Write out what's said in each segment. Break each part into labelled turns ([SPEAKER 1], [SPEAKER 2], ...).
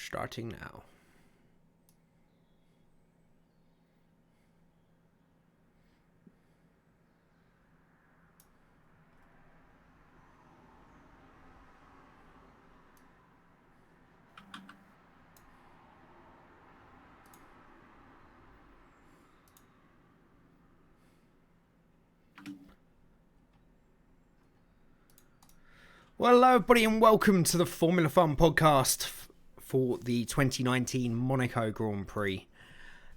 [SPEAKER 1] Starting now. Well, hello everybody and welcome to the Formula Fun podcast for the 2019 Monaco Grand Prix.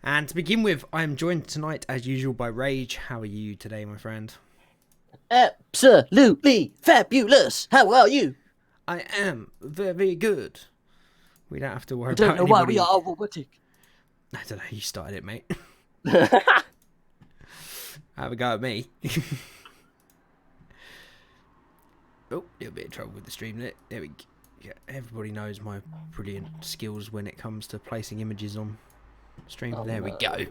[SPEAKER 1] And to begin with, I am joined tonight as usual by Rage. How are you today, my friend?
[SPEAKER 2] Absolutely fabulous. How are you?
[SPEAKER 1] I am very good. We don't have to worry
[SPEAKER 2] I don't
[SPEAKER 1] about
[SPEAKER 2] know
[SPEAKER 1] anybody.
[SPEAKER 2] why we are robotic.
[SPEAKER 1] I don't know, you started it, mate. Have a go at me. Oh, a little bit of trouble with the stream there. There we go. Yeah, everybody knows my brilliant skills when it comes to placing images on stream.
[SPEAKER 2] Oh,
[SPEAKER 1] there
[SPEAKER 2] no.
[SPEAKER 1] we go.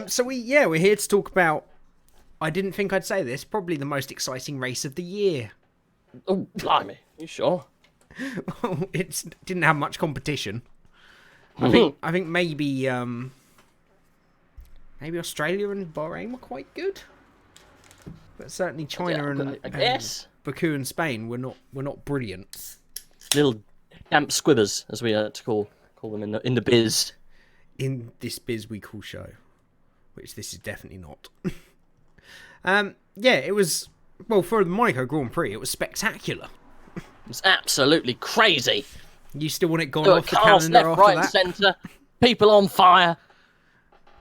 [SPEAKER 1] So we're here to talk about, I didn't think I'd say this, probably the most exciting race of the year.
[SPEAKER 2] Oh, blimey. You sure?
[SPEAKER 1] It didn't have much competition. I think maybe Australia and Bahrain were quite good. But certainly China and
[SPEAKER 2] I guess.
[SPEAKER 1] Baku and Spain were not brilliant.
[SPEAKER 2] Little damp squibbers, as we to call them in the biz.
[SPEAKER 1] In this biz we call show, which this is definitely not. It was, well, for the Monaco Grand Prix, it was spectacular.
[SPEAKER 2] It was absolutely crazy.
[SPEAKER 1] You still want it gone
[SPEAKER 2] There were
[SPEAKER 1] off the
[SPEAKER 2] cars
[SPEAKER 1] calendar
[SPEAKER 2] left,
[SPEAKER 1] after
[SPEAKER 2] right,
[SPEAKER 1] that?
[SPEAKER 2] and centre. People on fire.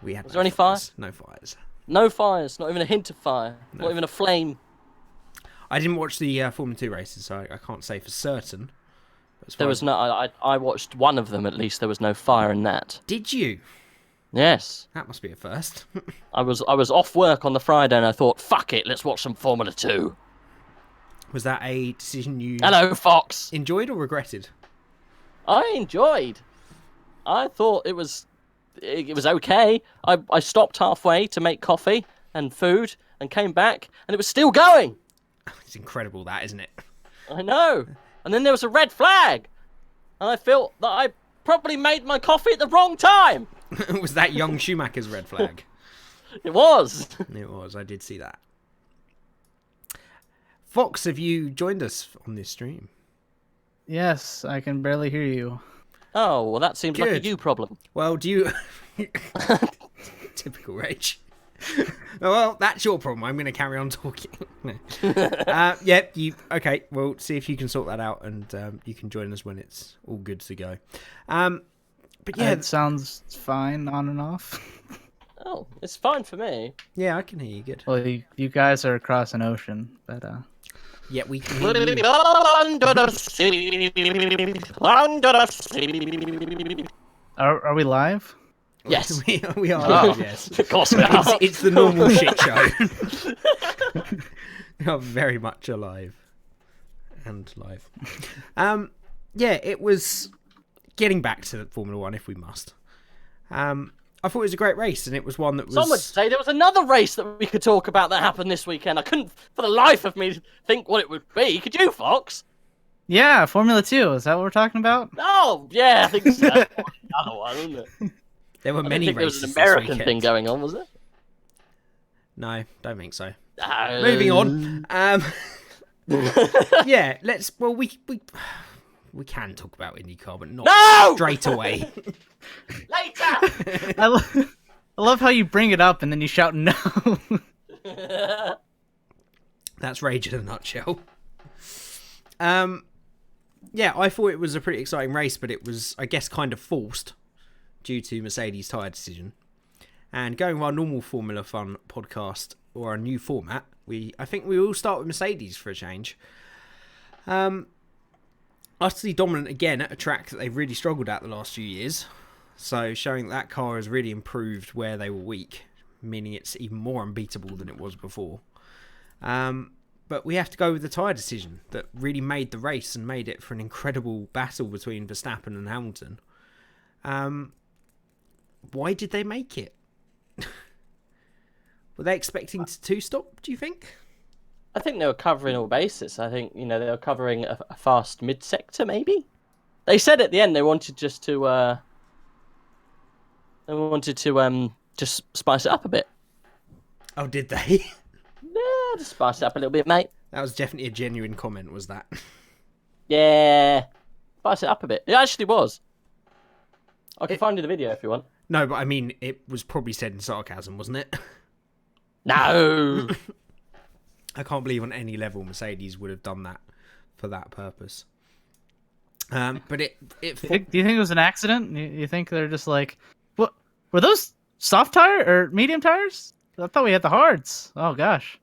[SPEAKER 1] We had
[SPEAKER 2] Was there any fire?
[SPEAKER 1] No fires.
[SPEAKER 2] No fires. Not even a hint of fire.
[SPEAKER 1] No.
[SPEAKER 2] Not even a flame.
[SPEAKER 1] I didn't watch the Formula 2 races, so I can't say for certain.
[SPEAKER 2] There was no. I watched one of them at least. There was no fire in that.
[SPEAKER 1] Did you?
[SPEAKER 2] Yes.
[SPEAKER 1] That must be a first.
[SPEAKER 2] I was off work on the Friday and I thought, fuck it, let's watch some Formula 2.
[SPEAKER 1] Was that a decision you
[SPEAKER 2] Hello, Fox.
[SPEAKER 1] enjoyed or regretted?
[SPEAKER 2] I enjoyed. I thought it was okay. I stopped halfway to make coffee and food and came back and it was still going.
[SPEAKER 1] It's incredible, that, isn't it?
[SPEAKER 2] I know. And then there was a red flag. And I felt that I probably made my coffee at the wrong time.
[SPEAKER 1] Was that young Schumacher's red flag?
[SPEAKER 2] It was.
[SPEAKER 1] It was. I did see that. Fox, have you joined us on this stream?
[SPEAKER 3] Yes, I can barely hear you.
[SPEAKER 2] Oh, well, that seems like a
[SPEAKER 1] Good.
[SPEAKER 2] you problem.
[SPEAKER 1] Well, do you... Typical Rage. Well, that's your problem. I'm going to carry on talking. No. Okay, well, see if you can sort that out and you can join us when it's all good to go. But yeah...
[SPEAKER 3] It sounds fine on and off.
[SPEAKER 2] Oh, it's fine for me.
[SPEAKER 1] Yeah, I can hear you good.
[SPEAKER 3] Well, you guys are across an ocean, but
[SPEAKER 1] Yeah, we can hear you.
[SPEAKER 3] are we live?
[SPEAKER 2] Yes.
[SPEAKER 1] we are, yes.
[SPEAKER 2] Of course we are.
[SPEAKER 1] It's the normal shit show. We are very much alive. And live. It was getting back to Formula 1 if we must. I thought it was a great race, and it was one that was...
[SPEAKER 2] Some would say there was another race that we could talk about that happened this weekend. I couldn't, for the life of me, think what it would be. Could you, Fox?
[SPEAKER 3] Yeah, Formula 2. Is that what we're talking about?
[SPEAKER 2] Oh, yeah, I think so. That's another one, isn't it?
[SPEAKER 1] There were many
[SPEAKER 2] There
[SPEAKER 1] races
[SPEAKER 2] was an
[SPEAKER 1] this
[SPEAKER 2] American
[SPEAKER 1] weekend.
[SPEAKER 2] thing going on, was it?
[SPEAKER 1] No, don't think so.
[SPEAKER 2] No.
[SPEAKER 1] Moving on. Let's... Well, we can talk about IndyCar, but not
[SPEAKER 2] No!
[SPEAKER 1] straight away.
[SPEAKER 2] Later!
[SPEAKER 3] I love how you bring it up and then you shout no.
[SPEAKER 1] That's Rage in a nutshell. I thought it was a pretty exciting race, but it was, I guess, kind of forced due to Mercedes' tyre decision. And going with our normal Formula Fun podcast, or our new format, I think we will start with Mercedes for a change. Utterly dominant again at a track that they've really struggled at the last few years. So showing that car has really improved where they were weak, meaning it's even more unbeatable than it was before. But we have to go with the tyre decision that really made the race and made it for an incredible battle between Verstappen and Hamilton. Why did they make it? Were they expecting to two-stop, do you think?
[SPEAKER 2] I think they were covering all bases. I think, they were covering a fast mid-sector, maybe? They said at the end they wanted just to just spice it up a bit.
[SPEAKER 1] Oh, did they?
[SPEAKER 2] Yeah, just spice it up a little bit, mate.
[SPEAKER 1] That was definitely a genuine comment, was that?
[SPEAKER 2] Yeah, spice it up a bit. It actually was. I can find you the video if you want.
[SPEAKER 1] No, but I mean, it was probably said in sarcasm, wasn't it?
[SPEAKER 2] No.
[SPEAKER 1] I can't believe on any level Mercedes would have done that for that purpose. But it
[SPEAKER 3] Do you think it was an accident? You think they're just like, what? Were those soft tire or medium tires? I thought we had the hards. Oh gosh,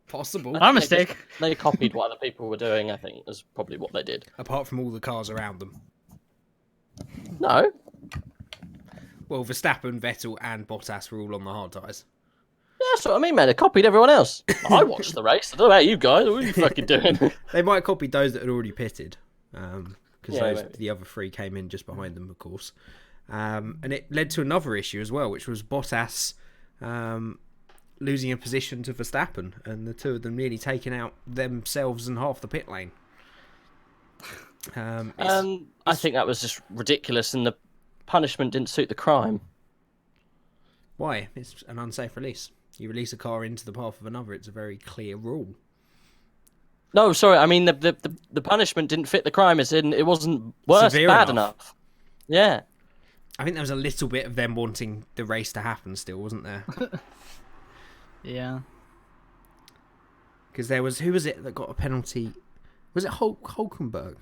[SPEAKER 1] possible.
[SPEAKER 3] our mistake.
[SPEAKER 2] They copied what other people were doing. I think is probably what they did.
[SPEAKER 1] Apart from all the cars around them.
[SPEAKER 2] No.
[SPEAKER 1] Well, Verstappen, Vettel, and Bottas were all on the hard tyres.
[SPEAKER 2] Yeah, that's what I mean, man. They copied everyone else. I watched the race. I don't know about you guys. What are you fucking doing?
[SPEAKER 1] They might have copied those that had already pitted. Because
[SPEAKER 2] maybe.
[SPEAKER 1] the other three came in just behind them, of course. And it led to another issue as well, which was Bottas losing a position to Verstappen, and the two of them nearly taking out themselves and half the pit lane.
[SPEAKER 2] I think that was just ridiculous, and the punishment didn't suit the crime.
[SPEAKER 1] Why? It's an unsafe release. You release a car into the path of another, it's a very clear rule.
[SPEAKER 2] No, sorry. I mean, the punishment didn't fit the crime, as in it wasn't worse,
[SPEAKER 1] Severe
[SPEAKER 2] bad
[SPEAKER 1] enough.
[SPEAKER 2] enough. Yeah.
[SPEAKER 1] I think there was a little bit of them wanting the race to happen still, wasn't there?
[SPEAKER 3] Yeah.
[SPEAKER 1] Because there was... Who was it that got a penalty? Was it Hulkenberg?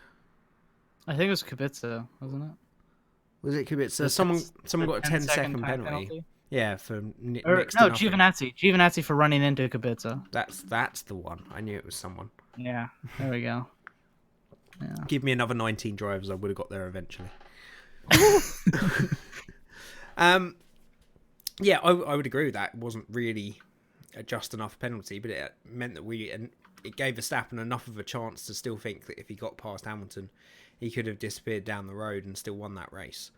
[SPEAKER 3] I think it was Kubica, wasn't it?
[SPEAKER 1] Was it Kubica? Someone got a 10-second penalty. Yeah, for next to
[SPEAKER 3] no,
[SPEAKER 1] nothing.
[SPEAKER 3] Giovinazzi for running into Kubica.
[SPEAKER 1] That's the one. I knew it was someone.
[SPEAKER 3] Yeah, there we go. Yeah.
[SPEAKER 1] Give me another 19 drivers, I would have got there eventually. Yeah, I would agree with that. It wasn't really a just enough penalty, but it meant that it gave Verstappen enough of a chance to still think that if he got past Hamilton, he could have disappeared down the road and still won that race.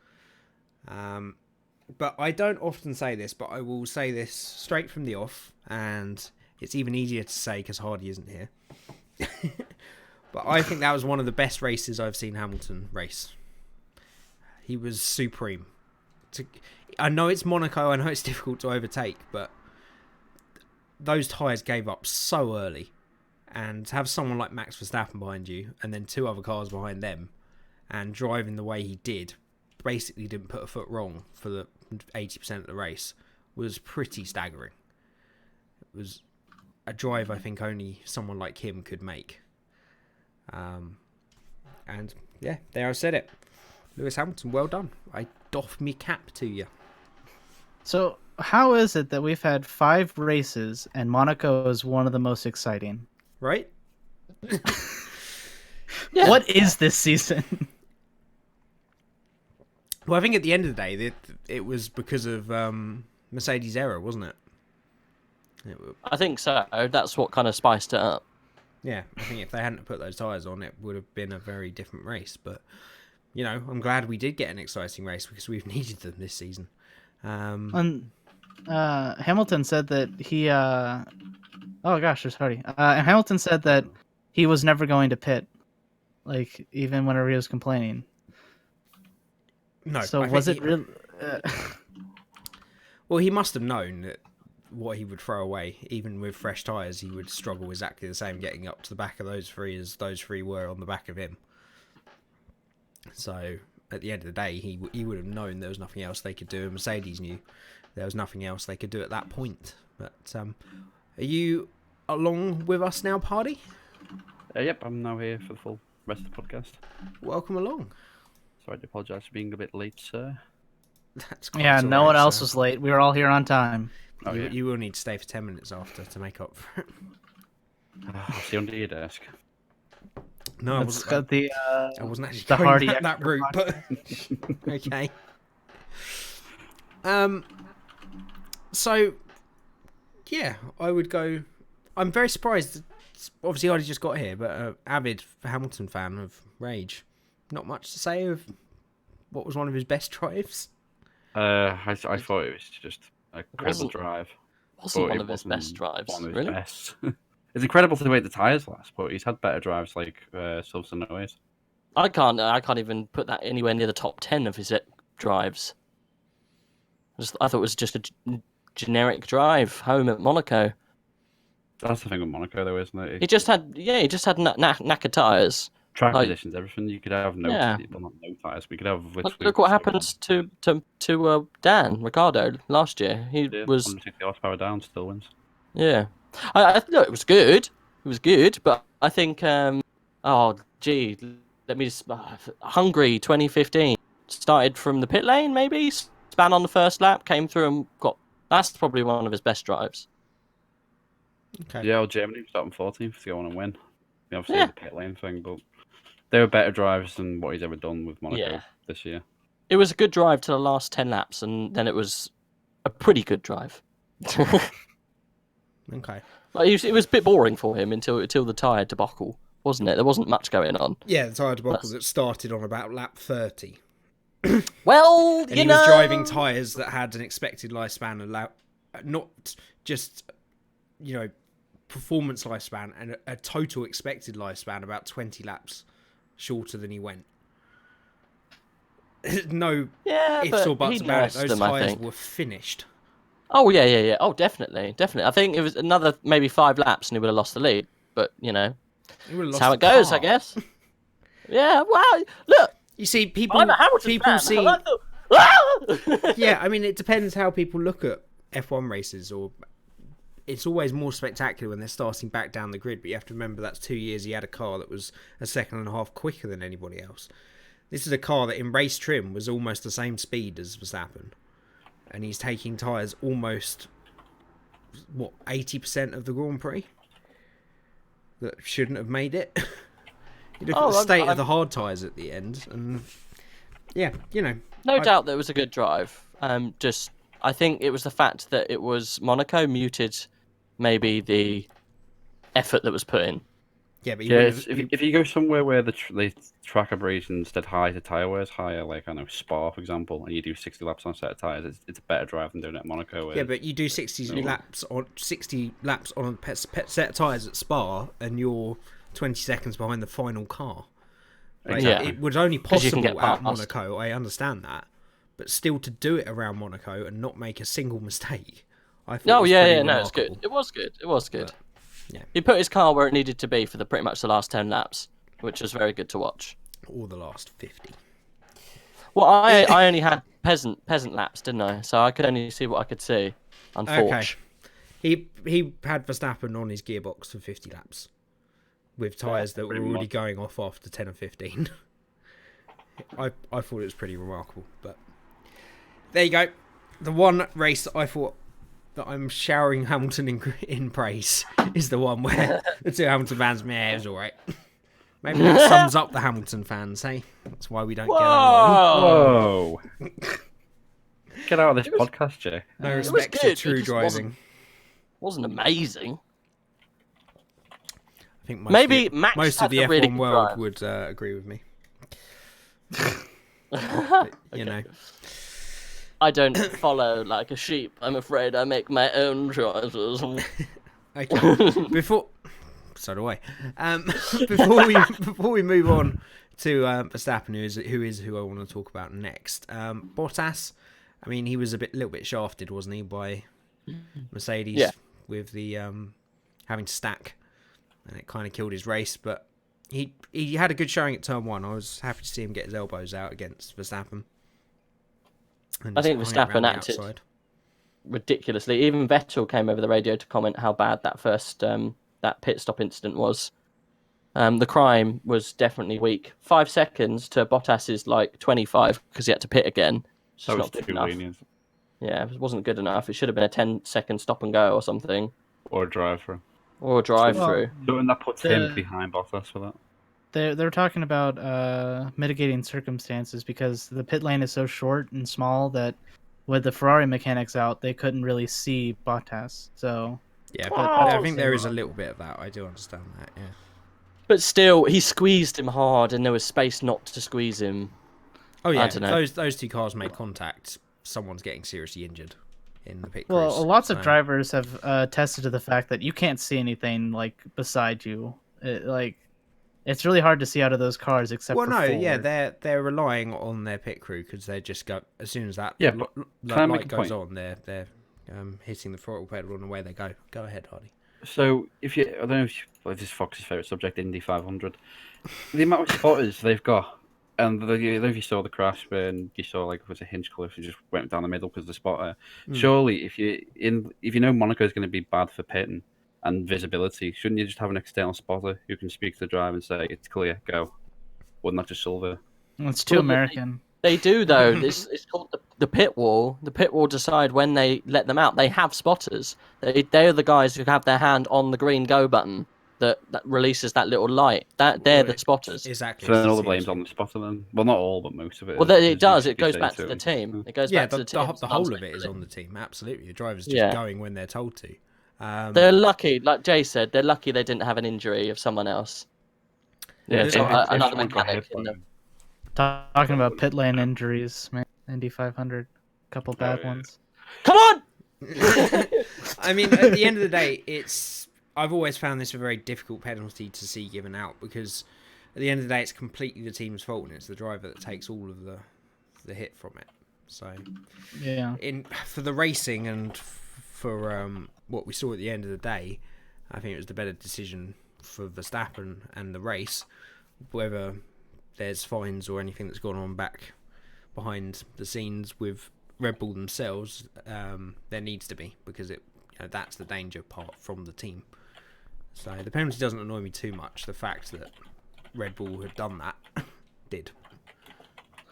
[SPEAKER 1] But I don't often say this, but I will say this straight from the off, and it's even easier to say because Hardy isn't here. But I think that was one of the best races I've seen Hamilton race. He was supreme. I know it's Monaco, I know it's difficult to overtake, but those tyres gave up so early. And to have someone like Max Verstappen behind you, and then two other cars behind them, and driving the way he did, basically didn't put a foot wrong for the 80% of the race, was pretty staggering. It was a drive I think only someone like him could make. And yeah, there I said it. Lewis Hamilton, well done. I doff me cap to you.
[SPEAKER 3] So, how is it that we've had 5 races and Monaco is one of the most exciting?
[SPEAKER 1] Right?
[SPEAKER 2] Yeah.
[SPEAKER 3] What is this season?
[SPEAKER 1] Well, I think at the end of the day, it was because of Mercedes' error, wasn't it?
[SPEAKER 2] I think so. That's what kind of spiced it up.
[SPEAKER 1] Yeah, I think if they hadn't put those tyres on, it would have been a very different race. But, you know, I'm glad we did get an exciting race because we've needed them this season.
[SPEAKER 3] And Hamilton said that he... oh gosh, there's Hardy. Hamilton said that he was never going to pit, like, even whenever he was complaining.
[SPEAKER 1] No.
[SPEAKER 3] So was it real?
[SPEAKER 1] Well, he must have known that what he would throw away, even with fresh tyres, he would struggle exactly the same getting up to the back of those three as those three were on the back of him. So at the end of the day, he would have known there was nothing else they could do, and Mercedes knew there was nothing else they could do at that point. But are you along with us now, Party?
[SPEAKER 4] Yep, I'm now here for the full rest of the podcast.
[SPEAKER 1] Welcome along.
[SPEAKER 4] Sorry to apologise for being a bit late, sir.
[SPEAKER 1] That's quite
[SPEAKER 3] Yeah,
[SPEAKER 1] all
[SPEAKER 3] no
[SPEAKER 1] right,
[SPEAKER 3] one else
[SPEAKER 1] sir.
[SPEAKER 3] was late. We were all here on time.
[SPEAKER 4] Oh, yeah.
[SPEAKER 1] You will need to stay for 10 minutes after to make up for it.
[SPEAKER 4] I'll see under your desk.
[SPEAKER 1] No, I
[SPEAKER 3] It's
[SPEAKER 1] wasn't,
[SPEAKER 3] got the
[SPEAKER 1] I wasn't actually
[SPEAKER 3] the
[SPEAKER 1] going
[SPEAKER 3] Hardy
[SPEAKER 1] that
[SPEAKER 3] extra
[SPEAKER 1] route, but okay. So yeah, I would go. I'm very surprised. Obviously, I just got here, but avid Hamilton fan of Rage. Not much to say of what was one of his best drives.
[SPEAKER 4] I thought it was just a incredible
[SPEAKER 2] wasn't-
[SPEAKER 4] drive.
[SPEAKER 2] Wasn't
[SPEAKER 4] but
[SPEAKER 2] one
[SPEAKER 4] it
[SPEAKER 2] of his
[SPEAKER 4] wasn't
[SPEAKER 2] best drives,
[SPEAKER 4] One of his
[SPEAKER 2] really.
[SPEAKER 4] best. It's incredible to make the tyres last, but he's had better drives like Silverstone always.
[SPEAKER 2] I can't even put that anywhere near the top 10 of his drives. I thought it was just a generic drive home at Monaco.
[SPEAKER 4] That's the thing with Monaco, though, isn't it?
[SPEAKER 2] He just had knackered tyres.
[SPEAKER 4] Track
[SPEAKER 2] like-
[SPEAKER 4] positions, everything. You could have no,
[SPEAKER 2] Yeah.
[SPEAKER 4] well, not no tires. We could have literally.
[SPEAKER 2] Look what happened to Dan Ricciardo last year. He was
[SPEAKER 4] 160 horsepower down, still wins.
[SPEAKER 2] yeah. Look, it was good. It was good, but I think let me just Hungary 2015 started from the pit lane, maybe span on the first lap, came through and got. That's probably one of his best drives.
[SPEAKER 1] Okay.
[SPEAKER 4] Yeah, well, Germany was starting 14th to go on and win. Obviously,
[SPEAKER 2] Yeah.
[SPEAKER 4] the pit lane thing, but they were better drivers than what he's ever done with Monaco
[SPEAKER 2] Yeah.
[SPEAKER 4] this year.
[SPEAKER 2] It was a good drive to the last 10 laps, and then it was a pretty good drive.
[SPEAKER 1] Okay.
[SPEAKER 2] It was a bit boring for him until the tyre debacle, wasn't it? There wasn't much going on.
[SPEAKER 1] Yeah, the tyre debacle that started on about lap 30.
[SPEAKER 2] Well,
[SPEAKER 1] And he was driving tyres that had an expected lifespan, not just, performance lifespan, and a total expected lifespan about 20 laps shorter than he went. No ifs or buts about it. Those tyres were finished.
[SPEAKER 2] Oh, yeah. Oh, definitely. I think it was another maybe 5 laps and he would have lost the lead. But, that's how it goes, I guess. Yeah, well, look.
[SPEAKER 1] You see, people
[SPEAKER 2] I'm a Hamilton fan.
[SPEAKER 1] see... Yeah, I mean, it depends how people look at F1 races. Or it's always more spectacular when they're starting back down the grid. But you have to remember that's 2 years he had a car that was a second and a half quicker than anybody else. This is a car that in race trim was almost the same speed as Verstappen. And he's taking tyres almost, 80% of the Grand Prix? That shouldn't have made it. You look at the state of the hard tyres at the end, and yeah,
[SPEAKER 2] No doubt that it was a good drive. I think it was the fact that it was Monaco muted maybe the effort that was put in.
[SPEAKER 1] Yeah, but
[SPEAKER 4] if you go somewhere where the track abrasions dead high, the tyre wear is higher, like Spa for example, and you do 60 laps on a set of tyres, it's a better drive than doing it at Monaco.
[SPEAKER 1] Yeah, but you do 60 laps on a set of tyres at Spa, and you're 20 seconds behind the final car. Like,
[SPEAKER 2] Yeah.
[SPEAKER 1] It was only possible
[SPEAKER 2] get
[SPEAKER 1] at
[SPEAKER 2] past.
[SPEAKER 1] Monaco. I understand that, but still to do it around Monaco and not make a single mistake. I thought.
[SPEAKER 2] No,
[SPEAKER 1] was
[SPEAKER 2] yeah,
[SPEAKER 1] pretty
[SPEAKER 2] no, it's
[SPEAKER 1] remarkable.
[SPEAKER 2] good. It was good.
[SPEAKER 1] But, yeah.
[SPEAKER 2] He put his car where it needed to be for pretty much the last 10 laps, which was very good to watch.
[SPEAKER 1] Or the last 50.
[SPEAKER 2] Well, I only had peasant laps, didn't I? So I could only see what I could see. Unfortunately.
[SPEAKER 1] Okay. He had Verstappen on his gearbox for 50 laps with tyres that were already going off after 10 or 15. I thought it was pretty remarkable, but there you go. The one race that I thought that I'm showering Hamilton in praise is the one where the two Hamilton fans, it was all right. Maybe that sums up the Hamilton fans, hey? That's why we don't get along.
[SPEAKER 4] Whoa! Get out of this podcast, Jay.
[SPEAKER 1] No respect for
[SPEAKER 2] good,
[SPEAKER 1] true
[SPEAKER 2] it just
[SPEAKER 1] driving.
[SPEAKER 2] Wasn't amazing.
[SPEAKER 1] I think
[SPEAKER 2] Maybe Max
[SPEAKER 1] most
[SPEAKER 2] had
[SPEAKER 1] of the
[SPEAKER 2] a
[SPEAKER 1] F1
[SPEAKER 2] really good
[SPEAKER 1] world
[SPEAKER 2] drive.
[SPEAKER 1] would agree with me. But,
[SPEAKER 2] I don't follow like a sheep. I'm afraid I make my own choices.
[SPEAKER 1] Okay. So do I. Before we move on to Verstappen, who I want to talk about next. Bottas. I mean, he was a little bit shafted, wasn't he, by Mercedes with the having to stack, and it kind of killed his race. But he had a good showing at turn 1. I was happy to see him get his elbows out against Verstappen.
[SPEAKER 2] I think Verstappen acted ridiculously. Even Vettel came over the radio to comment how bad that first that pit stop incident was. The crime was definitely weak. 5 seconds to Bottas's 25 because he had to pit again. It's just not good enough.
[SPEAKER 4] Lenient.
[SPEAKER 2] Yeah, it wasn't good enough. It should have been a 10-second stop and go or something.
[SPEAKER 4] Or a drive through.
[SPEAKER 2] Or a drive-through.
[SPEAKER 4] Something that puts him behind Bottas for that.
[SPEAKER 3] They're talking about mitigating circumstances because the pit lane is so short and small that with the Ferrari mechanics out, they couldn't really see Bottas. So
[SPEAKER 1] yeah, but I think there is a little bit of that. I do understand that. Yeah.
[SPEAKER 2] But still, he squeezed him hard, and there was space not to squeeze him.
[SPEAKER 1] Oh yeah,
[SPEAKER 2] I don't know.
[SPEAKER 1] those two cars made contact. Someone's getting seriously injured in the pit
[SPEAKER 3] well,
[SPEAKER 1] crease,
[SPEAKER 3] lots of drivers have attested to the fact that you can't see anything beside you. it's really hard to see out of those cars except for forward.
[SPEAKER 1] Yeah, they're relying on their pit crew because they just go as soon as that light goes on, they're hitting the throttle pedal and away they go. Go ahead, Hardy.
[SPEAKER 4] So I don't know if this is Fox's favourite subject, Indy 500. The amount of spotters they've got, and if you saw the crash when you saw like it was a Hinchcliffe who just went down the middle because of the spotter. Surely, if you know Monaco is going to be bad for pitting and visibility, shouldn't you just have an external spotter who can speak to the driver and say it's clear, go? Wouldn't that just solve it?
[SPEAKER 3] It's too American.
[SPEAKER 2] They do though. It's called the pit wall. The pit wall decide when they let them out. They have spotters. They are the guys who have their hand on the green go button that releases that little light. They're the spotters.
[SPEAKER 1] Exactly.
[SPEAKER 4] So then all the blame's on the spotter then. Well, not all, but most of it.
[SPEAKER 2] Well, it does. It goes back to the team. It goes back to the team.
[SPEAKER 1] The whole of it is on the team. Absolutely, the driver's just going when they're told to.
[SPEAKER 2] They're lucky, like Jay said. They're lucky they didn't have an injury of someone else. Yeah, another mechanic.
[SPEAKER 3] Talking about pit lane injuries, man. Indy 500, couple bad ones.
[SPEAKER 2] Come on!
[SPEAKER 1] I mean, at the end of the day, I've always found this a very difficult penalty to see given out because at the end of the day, it's completely the team's fault and it's the driver that takes all of the hit from it. So,
[SPEAKER 3] yeah,
[SPEAKER 1] for the racing and for what we saw at the end of the day, I think it was the better decision for Verstappen and the race, whether there's fines or anything that's gone on back behind the scenes with Red Bull themselves, there needs to be because that's the danger part from the team. So the penalty doesn't annoy me too much. The fact that Red Bull had done that did.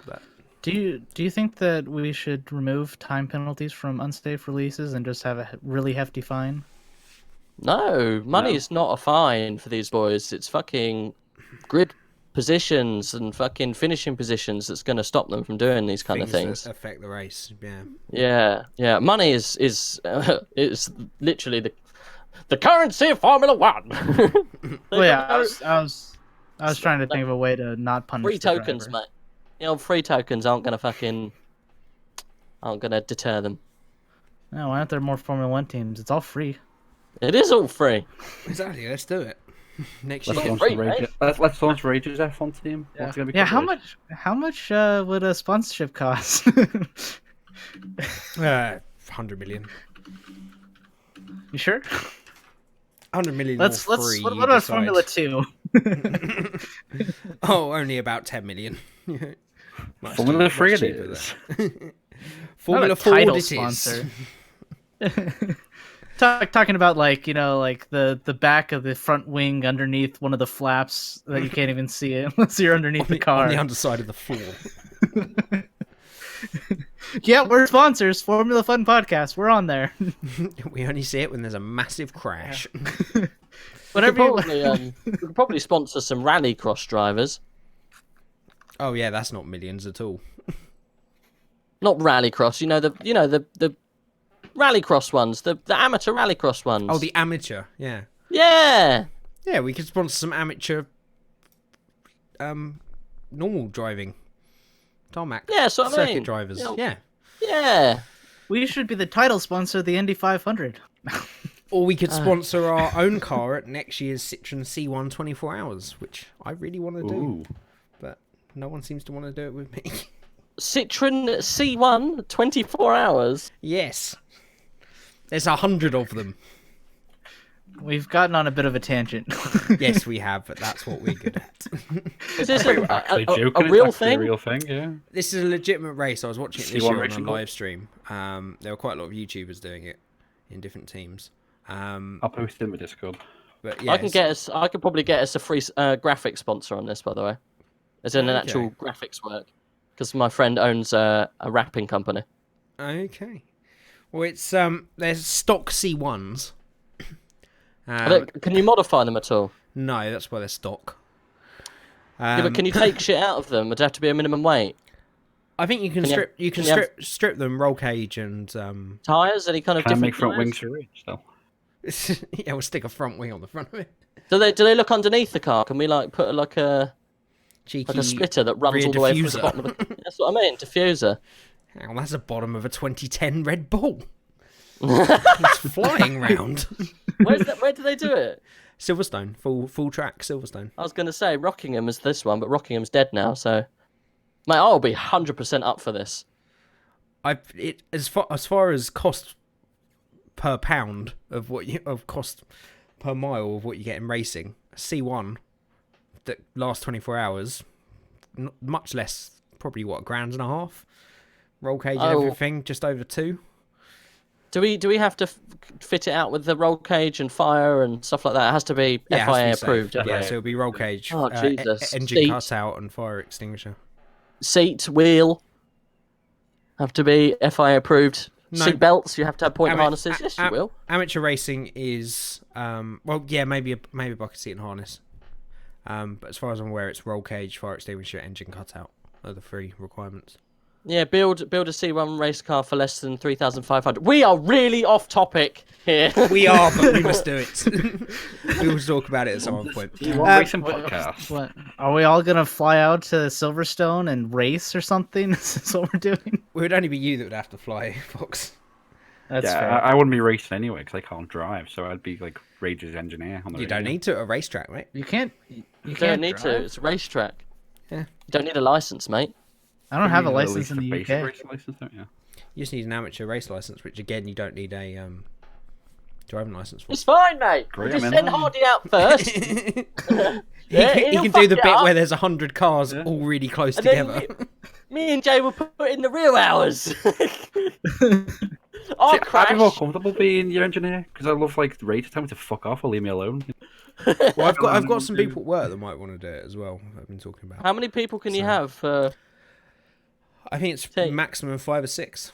[SPEAKER 1] But
[SPEAKER 3] do you think that we should remove time penalties from unsafe releases and just have a really hefty fine?
[SPEAKER 2] No, money is not a fine for these boys. It's fucking grid positions and fucking finishing positions that's going to stop them from doing these kind of things.
[SPEAKER 1] That affect the race.
[SPEAKER 2] Yeah. Money is literally the currency of Formula One.
[SPEAKER 3] I was trying to think of a way to not punish
[SPEAKER 2] free tokens, mate. Free tokens aren't going to deter them.
[SPEAKER 3] No, why aren't there more Formula One teams? It's all free.
[SPEAKER 2] It is all free.
[SPEAKER 1] Exactly. Let's do it. Next year.
[SPEAKER 4] Let's launch Rage's F1 team.
[SPEAKER 3] Yeah. How much would a sponsorship cost?
[SPEAKER 1] 100 million.
[SPEAKER 3] You sure?
[SPEAKER 1] 100 million.
[SPEAKER 3] What about Formula 2?
[SPEAKER 1] Only about 10 million.
[SPEAKER 4] Formula 3 it is.
[SPEAKER 1] Formula 4 it is.
[SPEAKER 3] Talking about the back of the front wing underneath one of the flaps that you can't even see it unless you're underneath the car.
[SPEAKER 1] On the underside of the floor.
[SPEAKER 3] Yeah, we're sponsors. Formula Fun Podcast. We're on there.
[SPEAKER 1] We only see it when there's a massive crash.
[SPEAKER 2] We could probably sponsor some rallycross drivers.
[SPEAKER 1] Oh yeah, that's not millions at all.
[SPEAKER 2] Not rallycross. The rallycross ones, the amateur rallycross ones.
[SPEAKER 1] Oh, the amateur, yeah.
[SPEAKER 2] Yeah,
[SPEAKER 1] we could sponsor some amateur normal driving. Tarmac.
[SPEAKER 2] Yeah, so
[SPEAKER 1] circuit drivers.
[SPEAKER 2] Yeah.
[SPEAKER 3] We should be the title sponsor of the Indy 500.
[SPEAKER 1] Or we could sponsor our own car at next year's Citroen C1 24 Hours, which I really want to do. But no one seems to want to do it with me.
[SPEAKER 2] Citroen C1 24 Hours?
[SPEAKER 1] Yes. There's 100 of them.
[SPEAKER 3] We've gotten on a bit of a tangent.
[SPEAKER 1] Yes, we have, but that's what we're good at.
[SPEAKER 2] Is this a real thing?
[SPEAKER 4] A real thing, yeah.
[SPEAKER 1] This is a legitimate race. I was watching it this year on a live stream. There were quite a lot of YouTubers doing it in different teams.
[SPEAKER 4] I'll post it in the Discord.
[SPEAKER 1] But yeah,
[SPEAKER 2] I could probably get us a free graphic sponsor on this, by the way. As in an actual graphics work. Because my friend owns a wrapping company.
[SPEAKER 1] Okay. Well, it's there's stock C1s.
[SPEAKER 2] Can you modify them at all?
[SPEAKER 1] No, that's why they're stock.
[SPEAKER 2] But can you take shit out of them? Would it have to be a minimum weight?
[SPEAKER 1] I think you can strip them, roll cage and
[SPEAKER 2] tires. Any kind of different
[SPEAKER 4] make front wings for each though.
[SPEAKER 1] Yeah, we'll stick a front wing on the front of it.
[SPEAKER 2] Do they look underneath the car? Can we put a splitter that runs all the way through the bottom of it? That's what I mean, diffuser.
[SPEAKER 1] Hang on, that's the bottom of a 2010 Red Bull. It's flying round.
[SPEAKER 2] Where do they do it?
[SPEAKER 1] Silverstone, full track Silverstone.
[SPEAKER 2] I was going to say Rockingham is this one, but Rockingham's dead now, so mate, I'll be 100% up for this.
[SPEAKER 1] As far as cost per pound of cost per mile of what you get in racing, C1 that lasts 24 hours, much less, probably what, $1.5 grand, roll cage and everything, just over 2. Do
[SPEAKER 2] we have to fit it out with the roll cage and fire and stuff like that? It has to be FIA approved.
[SPEAKER 1] Yeah, so it'll be roll cage,
[SPEAKER 2] Jesus.
[SPEAKER 1] engine cutout and fire extinguisher.
[SPEAKER 2] Seat, wheel have to be FIA approved. No. Seat belts, you have to have point harnesses. Yes, you will.
[SPEAKER 1] Amateur racing is maybe a bucket seat and harness. But as far as I'm aware, it's roll cage, fire extinguisher, engine cutout are the 3 requirements.
[SPEAKER 2] Yeah, build a C1 race car for less than 3,500. We are really off topic here.
[SPEAKER 1] We are, but we must do it. We will talk about it at some point.
[SPEAKER 4] Racing podcast.
[SPEAKER 3] What? Are we all gonna fly out to Silverstone and race or something? Is this what we're doing?
[SPEAKER 1] It would only be you that would have to fly, Fox.
[SPEAKER 3] That's fair.
[SPEAKER 4] I wouldn't be racing anyway because I can't drive, so I'd be like Rage's engineer. On the
[SPEAKER 1] you don't need to at a racetrack, mate.
[SPEAKER 3] You can't.
[SPEAKER 2] You don't need to. It's a racetrack.
[SPEAKER 1] Yeah. You
[SPEAKER 2] don't need a license, mate.
[SPEAKER 3] I don't have a license in the UK.
[SPEAKER 4] License, don't you?
[SPEAKER 1] You just need an amateur race license, which again you don't need a driving license for.
[SPEAKER 2] It's fine, mate. Just send Hardy out first.
[SPEAKER 1] He can do the bit where there's 100 cars all really close together.
[SPEAKER 2] Me and Jay will put in the real hours.
[SPEAKER 4] I'd be more comfortable being your engineer because I love like the Rage. Tell me to fuck off or leave me alone.
[SPEAKER 1] Well, I've got some people at work that might want to do it as well. I've been talking about.
[SPEAKER 2] How many people can you have?
[SPEAKER 1] I think it's maximum 5 or 6.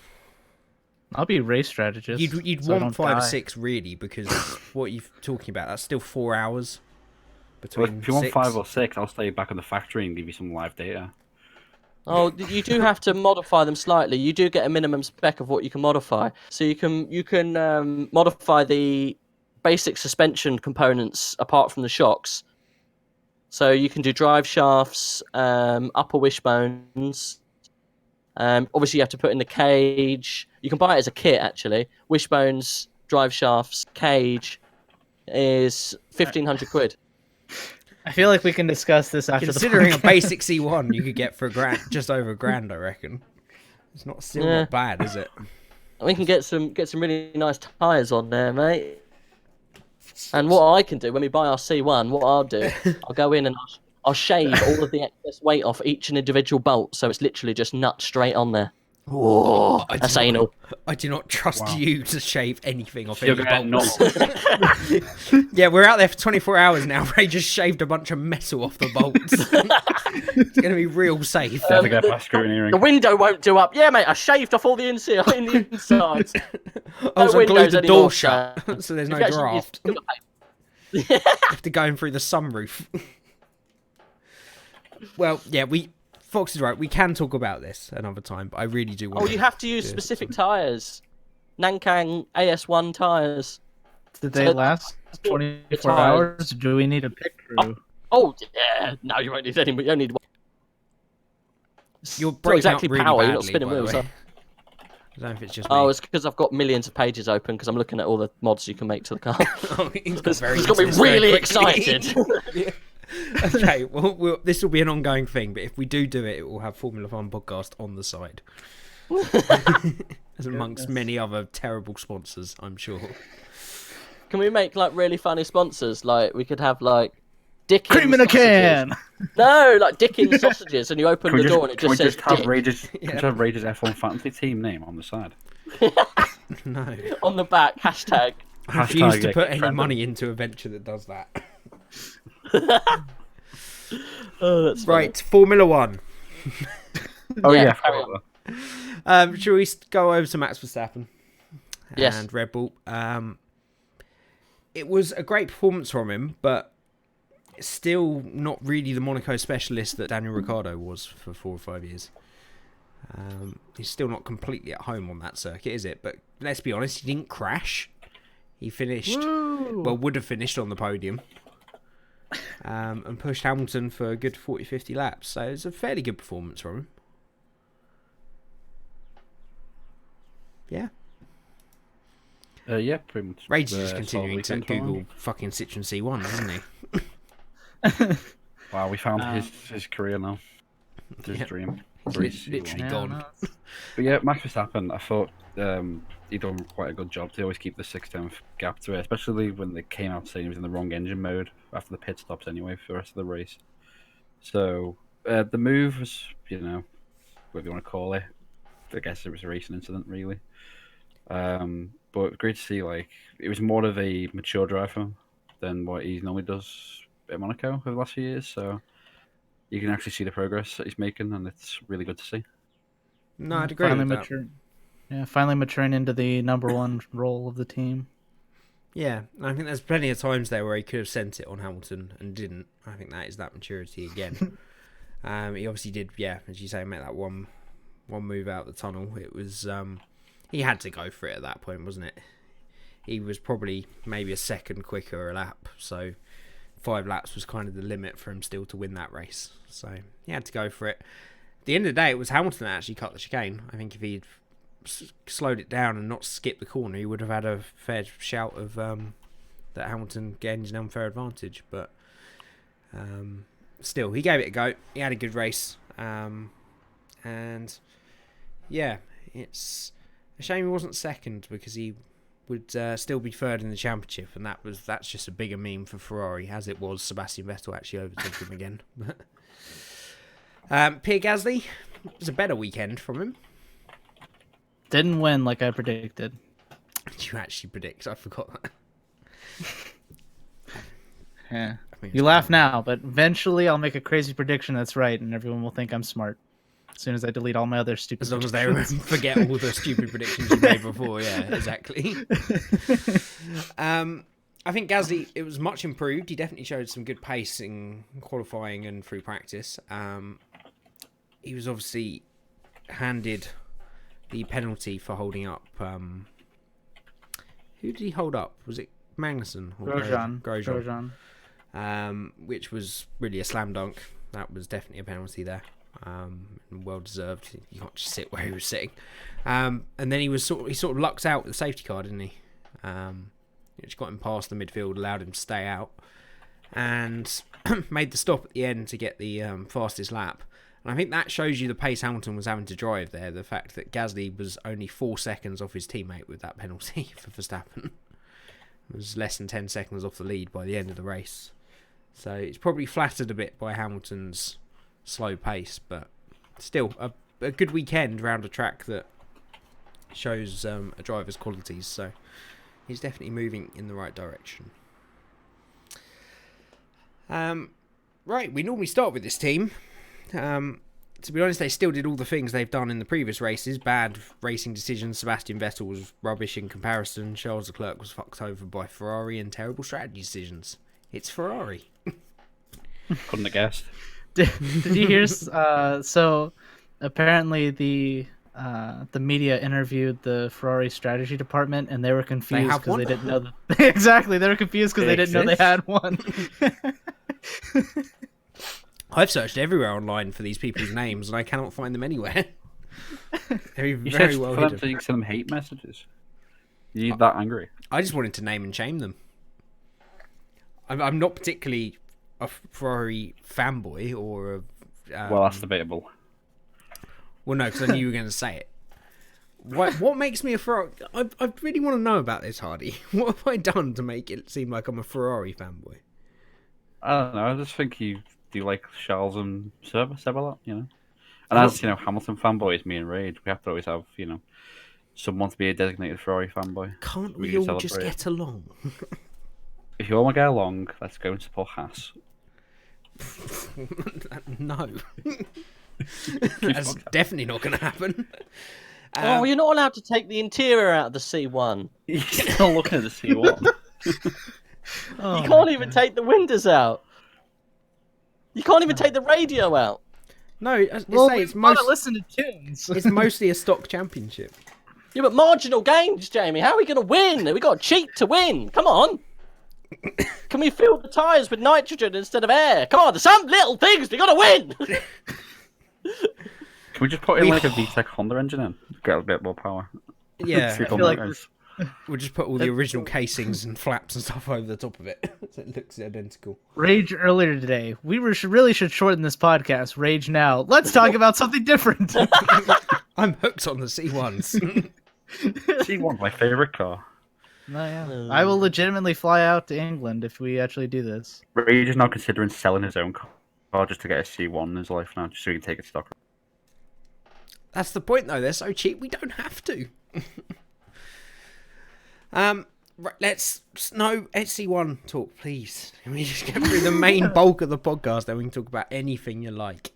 [SPEAKER 3] I'll be a race strategist.
[SPEAKER 1] You'd want 5 or 6 really, because what you're talking about, that's still 4 hours between.
[SPEAKER 4] If you want 5 or 6, I'll stay back in the factory and give you some live data.
[SPEAKER 2] Oh, you do have to modify them slightly. You do get a minimum spec of what you can modify. So you can modify the basic suspension components apart from the shocks. So you can do drive shafts, upper wishbones. Obviously, you have to put in the cage. You can buy it as a kit, actually. Wishbones, drive shafts, cage is 1,500 quid.
[SPEAKER 3] I feel like we can discuss this after
[SPEAKER 1] Considering a basic C1 you could get for $1,000, just over $1,000, I reckon. It's not bad, is it?
[SPEAKER 2] We can get some really nice tyres on there, mate. And what I can do when we buy our C1, what I'll do, I'll go in and I'll shave all of the excess weight off each and individual bolt, so it's literally just nut straight on there. Oh, that's anal.
[SPEAKER 1] I do not trust you to shave anything off any bolts. Yeah, we're out there for 24 hours now. Ray just shaved a bunch of metal off the bolts. It's going to be real safe.
[SPEAKER 2] The window won't do up. Yeah, mate, I shaved off all the inside.
[SPEAKER 1] Also glued the door shut, so there's no draft. You have to go in through the sunroof. Well, yeah, Fox is right. We can talk about this another time, but I really do want.
[SPEAKER 2] Oh, you have to use specific tyres. Nankang AS1 tyres.
[SPEAKER 3] Did they last 24 hours? Do we need a pit crew?
[SPEAKER 2] Oh yeah. No, you won't need any. You only need one.
[SPEAKER 1] You're breaking exactly up really
[SPEAKER 2] power.
[SPEAKER 1] Badly,
[SPEAKER 2] you're not spinning wheels.
[SPEAKER 1] I don't know if it's just me.
[SPEAKER 2] Oh, it's because I've got millions of pages open because I'm looking at all the mods you can make to the car.
[SPEAKER 1] He's
[SPEAKER 2] got me really excited.
[SPEAKER 1] Yeah. Okay, well, this will be an ongoing thing, but if we do it, it will have Formula Fun podcast on the side. As amongst many other terrible sponsors, I'm sure.
[SPEAKER 2] Can we make like really funny sponsors? Like we could have like Dickens
[SPEAKER 3] cream in a can.
[SPEAKER 2] No, like Dickens sausages, and you open the door and it just says
[SPEAKER 4] Dick. Have Rage's F1 fantasy team name on the side?
[SPEAKER 1] No.
[SPEAKER 2] On the back, hashtag.
[SPEAKER 1] I refuse to put any money into a venture that does that.
[SPEAKER 2] Oh, that's
[SPEAKER 1] right. Formula One. Shall we go over to Max Verstappen?
[SPEAKER 2] Yes.
[SPEAKER 1] And Red Bull. It was a great performance from him, but still not really the Monaco specialist that Daniel Ricciardo was for 4 or 5 years. He's still not completely at home on that circuit, is it? But let's be honest, he didn't crash. He finished, would have finished on the podium. And pushed Hamilton for a good 40-50 laps. So it's a fairly good performance from him. Yeah.
[SPEAKER 4] Yeah, pretty much.
[SPEAKER 1] Rage is just continuing to Google fucking Citroen C1, isn't he?
[SPEAKER 4] Wow, we found his career now. It's his dream.
[SPEAKER 1] He's literally gone.
[SPEAKER 4] But yeah, Max Verstappen, I thought he done quite a good job to always keep the 6-10 gap to it, especially when they came out saying he was in the wrong engine mode after the pit stops anyway for the rest of the race. So the move was, whatever you want to call it, I guess it was a racing incident really. But great to see, it was more of a mature driver than what he normally does at Monaco over the last few years. So you can actually see the progress that he's making, and it's really good to see.
[SPEAKER 1] No, I'd agree with that.
[SPEAKER 3] Finally maturing into the number one role of the team.
[SPEAKER 1] Yeah, I think there's plenty of times there where he could have sent it on Hamilton and didn't. I think that is that maturity again. He obviously did, as you say, make that one move out the tunnel. It was he had to go for it at that point, wasn't it? He was probably maybe a second quicker a lap, so 5 laps was kind of the limit for him still to win that race. So he had to go for it. At the end of the day, it was Hamilton that actually cut the chicane. I think if he'd slowed it down and not skipped the corner, he would have had a fair shout of that Hamilton gained an unfair advantage. But still, he gave it a go. He had a good race. And yeah, it's a shame he wasn't second, because he would still be third in the championship, and that's just a bigger meme for Ferrari, as it was Sebastian Vettel actually overtook him again. Pierre Gasly, it was a better weekend from him.
[SPEAKER 3] Didn't win like I predicted.
[SPEAKER 1] Did you actually predict? I forgot that.
[SPEAKER 3] Yeah. You laugh now, but eventually I'll make a crazy prediction that's right, and everyone will think I'm smart. As soon as I delete all my other stupid
[SPEAKER 1] As long as they forget all the stupid predictions you made before, yeah, exactly. I think Gasly, it was much improved. He definitely showed some good pace in qualifying and through practice. He was obviously handed the penalty for holding up. Who did he hold up? Was it Magnussen?
[SPEAKER 3] Grosjean.
[SPEAKER 1] Which was really a slam dunk. That was definitely a penalty there. Well deserved. You can't just sit where he was sitting. And then he sort of lucked out with the safety car, didn't he? Which got him past the midfield, allowed him to stay out, and made the stop at the end to get the fastest lap. And I think that shows you the pace Hamilton was having to drive there. The fact that Gasly was only 4 seconds off his teammate with that penalty for Verstappen. It was less than 10 seconds off the lead by the end of the race. So it's probably flattered a bit by Hamilton's slow pace, but still a good weekend round a track that shows a driver's qualities. So he's definitely moving in the right direction. Right, we normally start with this team. To be honest, they still did all the things they've done in the previous races. Bad racing decisions. Sebastian Vettel was rubbish in comparison. Charles Leclerc was fucked over by Ferrari, and terrible strategy decisions. It's Ferrari.
[SPEAKER 4] Couldn't have guessed.
[SPEAKER 3] Did you hear? So apparently the media interviewed the Ferrari strategy department, and they were confused because they didn't know that. Exactly, they were confused because they didn't know they had one.
[SPEAKER 1] I've searched everywhere online for these people's names, and I cannot find them anywhere. They're
[SPEAKER 4] You
[SPEAKER 1] very
[SPEAKER 4] said
[SPEAKER 1] well
[SPEAKER 4] for them
[SPEAKER 1] hidden.
[SPEAKER 4] to send them hate messages. You're that angry.
[SPEAKER 1] I just wanted to name and shame them. I'm not particularly a Ferrari fanboy or a...
[SPEAKER 4] Well, that's debatable.
[SPEAKER 1] Well, no, because I knew you were going to say it. What makes me a Ferrari... I really want to know about this, Hardy. What have I done to make it seem like I'm a Ferrari fanboy?
[SPEAKER 4] I don't know. I just think you do like Charles and Seb a lot, And as, Hamilton fanboys, me and Rage, we have to always have, someone to be a designated Ferrari fanboy.
[SPEAKER 1] Can't we all just get along?
[SPEAKER 4] If you all want to get along, let's go and support Haas.
[SPEAKER 1] No. That's definitely not going to happen.
[SPEAKER 2] You're not allowed to take the interior out of the C1.
[SPEAKER 4] You're still looking at the C1.
[SPEAKER 2] You can't even take the windows out. You can't even take the radio out.
[SPEAKER 1] No, it's
[SPEAKER 3] listen to tunes.
[SPEAKER 1] It's mostly a stock championship.
[SPEAKER 2] Yeah, but marginal gains, Jamie. How are we going to win? We got to cheat to win. Come on. Can we fill the tyres with nitrogen instead of air? Come on, there's some little things we got to win.
[SPEAKER 4] Can we just put in like a VTEC Honda engine in? Get a bit more power.
[SPEAKER 1] Yeah,
[SPEAKER 3] I
[SPEAKER 1] We'll just put all the original casings and flaps and stuff over the top of it, so it looks identical.
[SPEAKER 3] Rage earlier today. We really should shorten this podcast. Rage now. Let's talk about something different.
[SPEAKER 1] I'm hooked on the C1s.
[SPEAKER 4] C1's my favorite car.
[SPEAKER 3] No, yeah. I will legitimately fly out to England if we actually do this.
[SPEAKER 4] Rage is now considering selling his own car just to get a C1 in his life now, just so he can take it stock.
[SPEAKER 1] That's the point, though. They're so cheap, we don't have to. Right, let's no SC1 talk, please. Can we just get through the main bulk of the podcast, then we can talk about anything you like.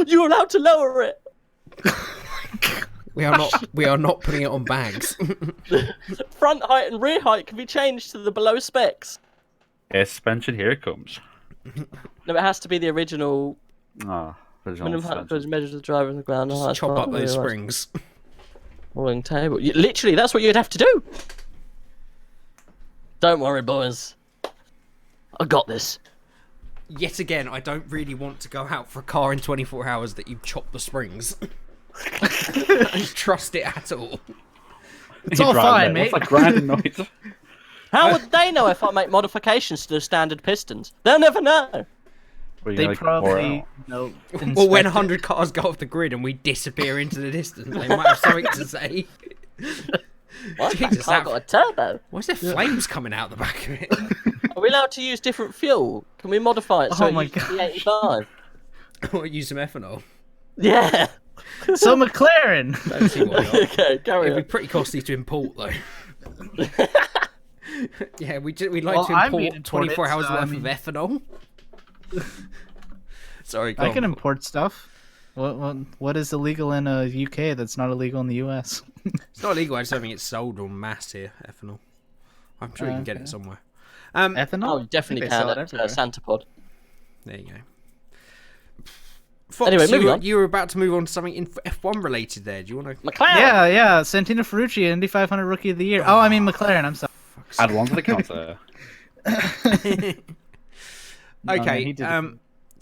[SPEAKER 2] You're allowed to lower it.
[SPEAKER 1] We are not putting it on bags.
[SPEAKER 2] Front height and rear height can be changed to the below specs.
[SPEAKER 4] Air suspension, here it comes.
[SPEAKER 2] No, it has to be the original.
[SPEAKER 4] Minimum
[SPEAKER 2] height goes measures the driver on the ground.
[SPEAKER 1] Just chop up those springs.
[SPEAKER 2] Rolling table. Literally, that's what you'd have to do. Don't worry, boys. I got this.
[SPEAKER 1] Yet again, I don't really want to go out for a car in 24 hours that you've chopped the springs. I don't trust it at all.
[SPEAKER 3] It's all fine, mate.
[SPEAKER 4] What's that grinding noise?
[SPEAKER 2] How would they know if I make modifications to the standard pistons? They'll never know.
[SPEAKER 3] They probably know.
[SPEAKER 1] Well, when 100 cars go off the grid and we disappear into the distance, they might have something to say.
[SPEAKER 2] What? Jesus, that got a turbo.
[SPEAKER 1] Why is there flames coming out the back of it?
[SPEAKER 2] Are we allowed to use different fuel? Can we modify it so it uses E85?
[SPEAKER 1] Or use some ethanol?
[SPEAKER 2] Yeah.
[SPEAKER 3] So McLaren.
[SPEAKER 1] Don't see why not.
[SPEAKER 2] Okay, carry
[SPEAKER 1] It'd
[SPEAKER 2] on.
[SPEAKER 1] be pretty costly to import, though. Yeah, we'd like to import 24 hours worth of ethanol. Sorry,
[SPEAKER 3] I can import stuff. What is illegal in UK that's not illegal in the US?
[SPEAKER 1] It's not illegal. I just don't think it's sold en masse here. Ethanol. I'm sure you can get it somewhere.
[SPEAKER 3] Ethanol?
[SPEAKER 2] Oh, you definitely can at Santa Pod.
[SPEAKER 1] There you go. Fox,
[SPEAKER 2] anyway, moving on.
[SPEAKER 1] You were about to move on to something F1 related there. Do you want to...
[SPEAKER 2] McLaren!
[SPEAKER 3] Yeah. Santino Ferrucci, Indy 500 Rookie of the Year. Oh, I mean McLaren. I'm sorry.
[SPEAKER 4] Add one to the counter.
[SPEAKER 1] Okay.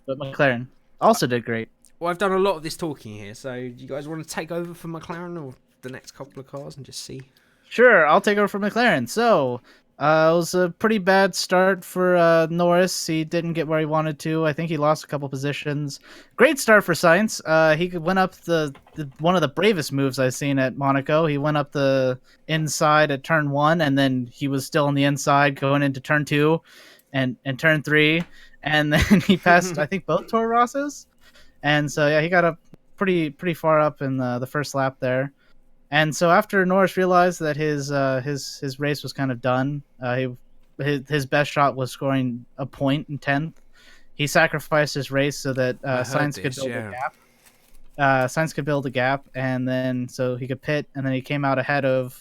[SPEAKER 3] But McLaren also did great.
[SPEAKER 1] Well, I've done a lot of this talking here, so do you guys want to take over for McLaren or the next couple of cars and just see?
[SPEAKER 3] Sure, I'll take over for McLaren. So, it was a pretty bad start for Norris. He didn't get where he wanted to. I think he lost a couple positions. Great start for Sainz. He went up the one of the bravest moves I've seen at Monaco. He went up the inside at turn 1, and then he was still on the inside going into turn 2 and turn 3. And then he passed, I think, both Toro Rosses. And so, yeah, he got up pretty far up in the first lap there. And so after Norris realized that his race was kind of done, his best shot was scoring a point in 10th. He sacrificed his race so that Sainz could build a gap. Sainz could build a gap, and then so he could pit, and then he came out ahead of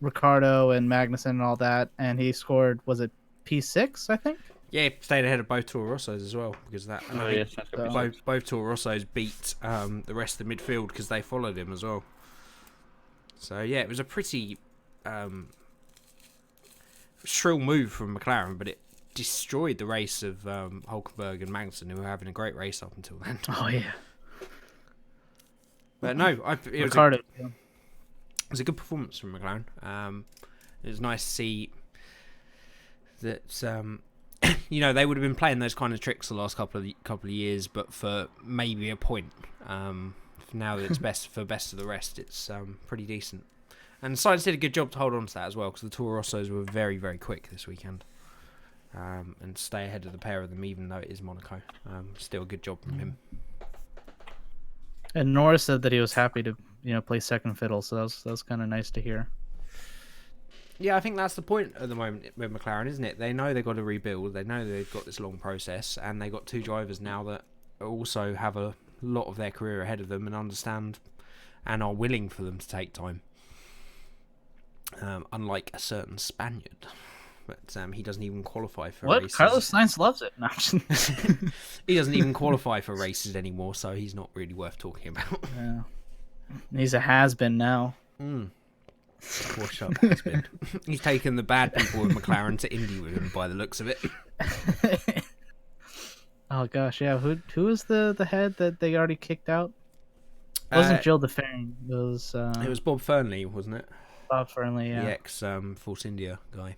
[SPEAKER 3] Ricciardo and Magnussen and all that, and he scored, was it P6, I think?
[SPEAKER 1] Yeah, stayed ahead of both Toro Rossos as well because of that. And both Toro Rossos beat the rest of the midfield because they followed him as well. So yeah, it was a pretty shrill move from McLaren, but it destroyed the race of Hulkenberg and Magnussen, who were having a great race up until then.
[SPEAKER 3] Oh yeah.
[SPEAKER 1] But no, it was a good performance from McLaren. It was nice to see that. They would have been playing those kind of tricks the last couple of years, but for maybe a point. Now that it's best of the rest, it's pretty decent. And Sainz did a good job to hold on to that as well, because the Toro Rossos were very, very quick this weekend. And stay ahead of the pair of them, even though it is Monaco. Still a good job from him.
[SPEAKER 3] And Norris said that he was happy to play second fiddle, so that was kind of nice to hear.
[SPEAKER 1] Yeah, I think that's the point at the moment with McLaren, isn't it? They know they've got to rebuild. They know they've got this long process, and they've got two drivers now that also have a lot of their career ahead of them and understand and are willing for them to take time. Unlike a certain Spaniard. But he doesn't even qualify for races.
[SPEAKER 3] Carlos Sainz loves it. No.
[SPEAKER 1] He doesn't even qualify for races anymore, so he's not really worth talking about.
[SPEAKER 3] Yeah. He's a has-been now.
[SPEAKER 1] Wash up has-been. He's taken the bad people with McLaren to Indy with him by the looks of it.
[SPEAKER 3] Oh gosh, yeah. Who is the head that they already kicked out? It wasn't Jill DeFering. It was
[SPEAKER 1] Bob Fernley, wasn't it?
[SPEAKER 3] Bob Fernley, yeah.
[SPEAKER 1] The ex Force India guy.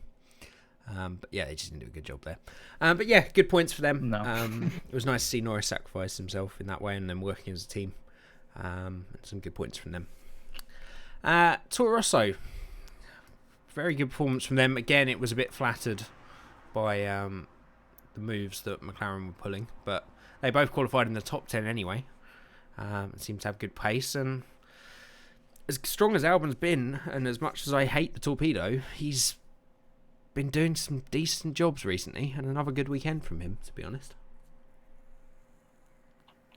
[SPEAKER 1] But yeah, they just didn't do a good job there. But yeah, good points for them.
[SPEAKER 3] No.
[SPEAKER 1] It was nice to see Norris sacrifice himself in that way and then working as a team. Some good points from them. Toro Rosso, very good performance from them. Again, it was a bit flattered by the moves that McLaren were pulling, but they both qualified in the top 10 anyway. Seemed to have good pace, and as strong as Albon's been, and as much as I hate the torpedo, he's been doing some decent jobs recently, and another good weekend from him, to be honest.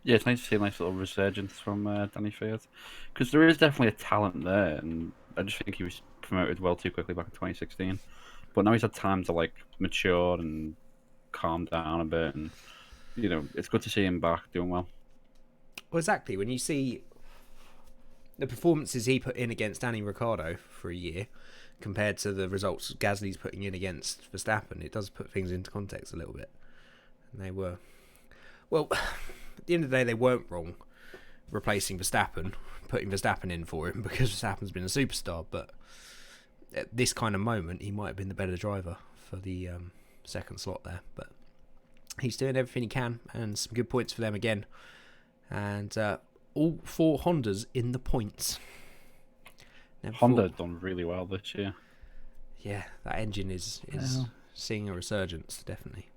[SPEAKER 4] Yeah, it's nice to see a nice little resurgence from Danny Fiat, because there is definitely a talent there, and I just think he was promoted well too quickly back in 2016. But now he's had time to like mature and calm down a bit, and it's good to see him back doing well.
[SPEAKER 1] Well, exactly. When you see the performances he put in against Danny Ricciardo for a year compared to the results Gasly's putting in against Verstappen, it does put things into context a little bit. And they were, well, at the end of the day, they weren't wrong replacing Verstappen, putting Verstappen in for him, because Verstappen's been a superstar. But at this kind of moment, he might have been the better driver for the second slot there. But he's doing everything he can, and some good points for them again. And all 4 Hondas in the points.
[SPEAKER 4] Honda done really well this year.
[SPEAKER 1] Yeah, that engine is seeing a resurgence, definitely.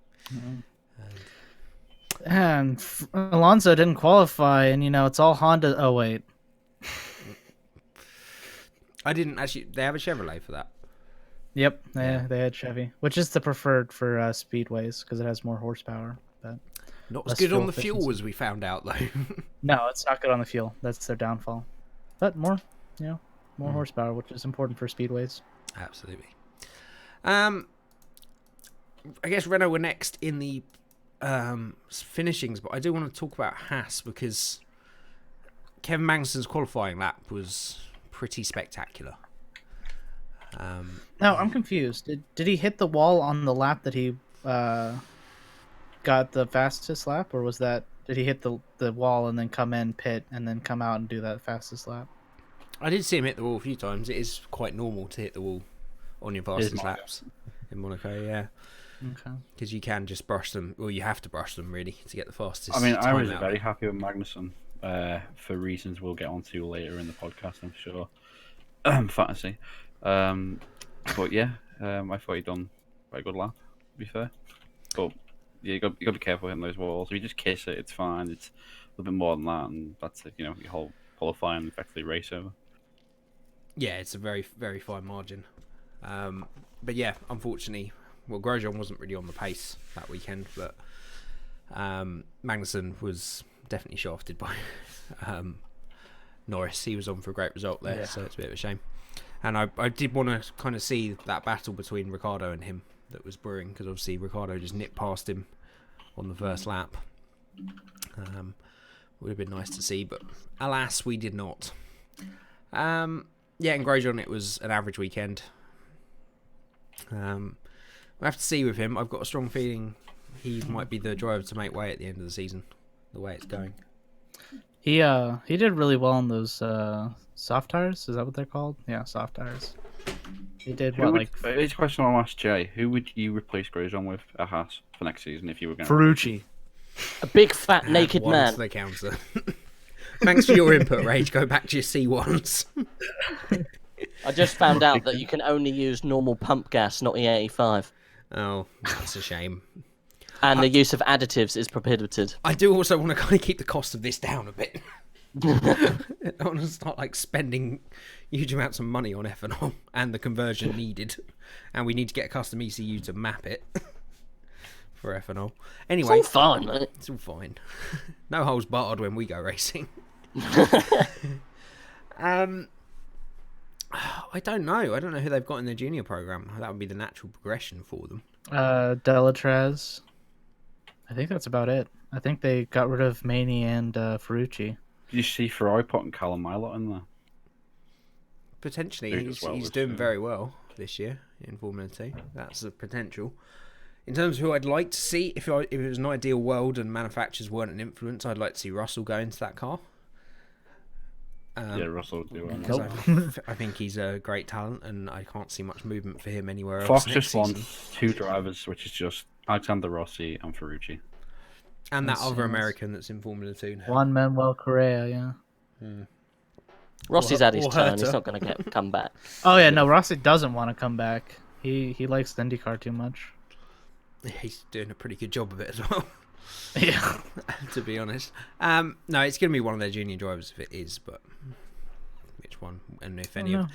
[SPEAKER 3] And Alonso didn't qualify, and it's all Honda. Oh wait,
[SPEAKER 1] I didn't actually. They have a Chevrolet for that.
[SPEAKER 3] Yep, they had Chevy, which is the preferred for speedways because it has more horsepower. But
[SPEAKER 1] not as good on the fuel as we found out, though.
[SPEAKER 3] No, it's not good on the fuel. That's their downfall. But more horsepower, which is important for speedways.
[SPEAKER 1] Absolutely. I guess Renault were next in the finishings, but I do want to talk about Haas because Kevin Magnussen's qualifying lap was pretty spectacular.
[SPEAKER 3] No, I'm confused. Did he hit the wall on the lap that he got the fastest lap, or did he hit the wall and then come in pit and then come out and do that fastest lap?
[SPEAKER 1] I did see him hit the wall a few times. It is quite normal to hit the wall on your fastest laps in Monaco, yeah.
[SPEAKER 3] Okay.
[SPEAKER 1] Because you can just brush them, or you have to brush them really to get the fastest.
[SPEAKER 4] I mean, I was
[SPEAKER 1] time out.
[SPEAKER 4] very happy with Magnussen for reasons we'll get onto later in the podcast, I'm sure. Fantasy. But yeah, I thought he'd done quite a good lap, to be fair. But yeah, you got to be careful hitting those walls. If you just kiss it, it's fine. It's a little bit more than that, and that's it, your whole qualifying and effectively race over.
[SPEAKER 1] Yeah, it's a very, very fine margin. But yeah, unfortunately, Grosjean wasn't really on the pace that weekend, but Magnussen was definitely shafted by Norris. He was on for a great result there, so it's a bit of a shame. And I did want to kind of see that battle between Ricciardo and him that was brewing, because obviously Ricciardo just nipped past him on the first lap. Would have been nice to see, but alas, we did not. Yeah, and Grosjean, it was an average weekend. We'll have to see with him. I've got a strong feeling he might be the driver to make way at the end of the season, the way it's going.
[SPEAKER 3] He did really well on those soft tires. Is that what they're called? Yeah, soft tires. He did
[SPEAKER 4] It's a question I'll ask Jay. Who would you replace Grosjean with at Haas for next season if you were going?
[SPEAKER 3] Ferrucci.
[SPEAKER 2] A big fat naked man.
[SPEAKER 1] To the counter. Thanks for your input, Rage. Go back to your C1s.
[SPEAKER 2] I just found out that you can only use normal pump gas, not E85.
[SPEAKER 1] Oh, that's a shame.
[SPEAKER 2] And the use of additives is prohibited.
[SPEAKER 1] I do also want to kind of keep the cost of this down a bit. I want to start spending huge amounts of money on ethanol and the conversion needed, and we need to get a custom ECU to map it for ethanol. Anyway,
[SPEAKER 2] it's all fine, mate.
[SPEAKER 1] It's all fine. No holes barred when we go racing. I don't know. I don't know who they've got in their junior program. That would be the natural progression for them.
[SPEAKER 3] Delatraz. I think that's about it. I think they got rid of Maney and Ferrucci.
[SPEAKER 4] Did you see Ferrari putting Callum Milot in there?
[SPEAKER 1] Potentially. He's doing very well this year in Formula 2. That's the potential. In terms of who I'd like to see, if it was an ideal world and manufacturers weren't an influence, I'd like to see Russell go into that car.
[SPEAKER 4] Russell would do well.
[SPEAKER 1] Because I think he's a great talent, and I can't see much movement for him anywhere else.
[SPEAKER 4] Fox just wants 2 drivers, which is just Alexander Rossi and Ferrucci.
[SPEAKER 1] And that other American that's in Formula 2 now.
[SPEAKER 3] Juan Manuel Correa,
[SPEAKER 2] Rossi's had his
[SPEAKER 1] or
[SPEAKER 2] turn.
[SPEAKER 1] Herta.
[SPEAKER 2] He's not going to come back.
[SPEAKER 3] Oh yeah, no, Rossi doesn't want to come back. He likes the IndyCar too much.
[SPEAKER 1] He's doing a pretty good job of it as well.
[SPEAKER 3] Yeah.
[SPEAKER 1] To be honest. No, it's going to be one of their junior drivers if it is, but which one and if any of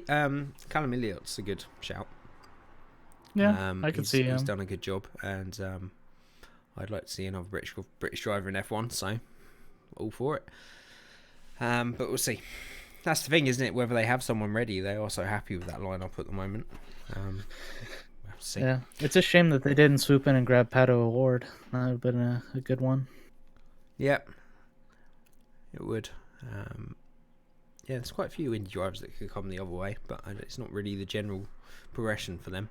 [SPEAKER 1] Callum Elliott's a good shout.
[SPEAKER 3] Yeah, I could see him.
[SPEAKER 1] He's done a good job, and I'd like to see another British driver in F1, so all for it. But we'll see. That's the thing, isn't it? Whether they have someone ready, they are so happy with that lineup at the moment. We'll have to see.
[SPEAKER 3] Yeah, it's a shame that they didn't swoop in and grab Pato Award. That would have been a good one.
[SPEAKER 1] Yep, it would. Yeah, there's quite a few Indy drivers that could come the other way, but it's not really the general progression for them.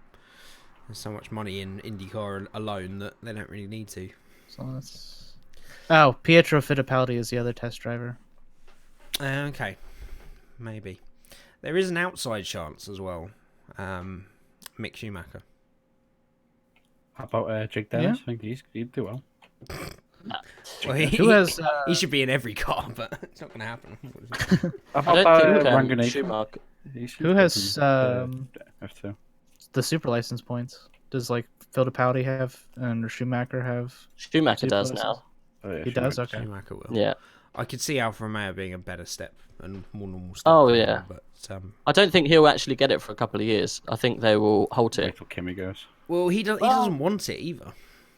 [SPEAKER 1] There's so much money in IndyCar alone that they don't really need to.
[SPEAKER 3] So that's... Oh, Pietro Fittipaldi is the other test driver.
[SPEAKER 1] Okay, maybe. There is an outside chance as well. Mick Schumacher.
[SPEAKER 4] How about Jake Dennis? I think he'd do well.
[SPEAKER 1] Well, he should be in every car, but it's not going to happen.
[SPEAKER 4] How
[SPEAKER 2] I don't
[SPEAKER 4] about
[SPEAKER 2] think
[SPEAKER 4] Ranganathan?
[SPEAKER 2] Schumacher.
[SPEAKER 3] Who has
[SPEAKER 4] F2?
[SPEAKER 3] the super license points? Does like Fittipaldi have and Schumacher have?
[SPEAKER 2] Schumacher does
[SPEAKER 3] license?
[SPEAKER 2] now.
[SPEAKER 4] Oh, yeah,
[SPEAKER 3] He does. Okay.
[SPEAKER 1] Schumacher will.
[SPEAKER 2] Yeah.
[SPEAKER 1] I could see Alfa Romeo being a better step and more normal step.
[SPEAKER 2] Oh,
[SPEAKER 1] for
[SPEAKER 2] yeah.
[SPEAKER 1] him, but
[SPEAKER 2] I don't think he'll actually get it for a couple of years. I think they will halt it.
[SPEAKER 4] Wait till Kimi goes.
[SPEAKER 1] well, he doesn't want it either.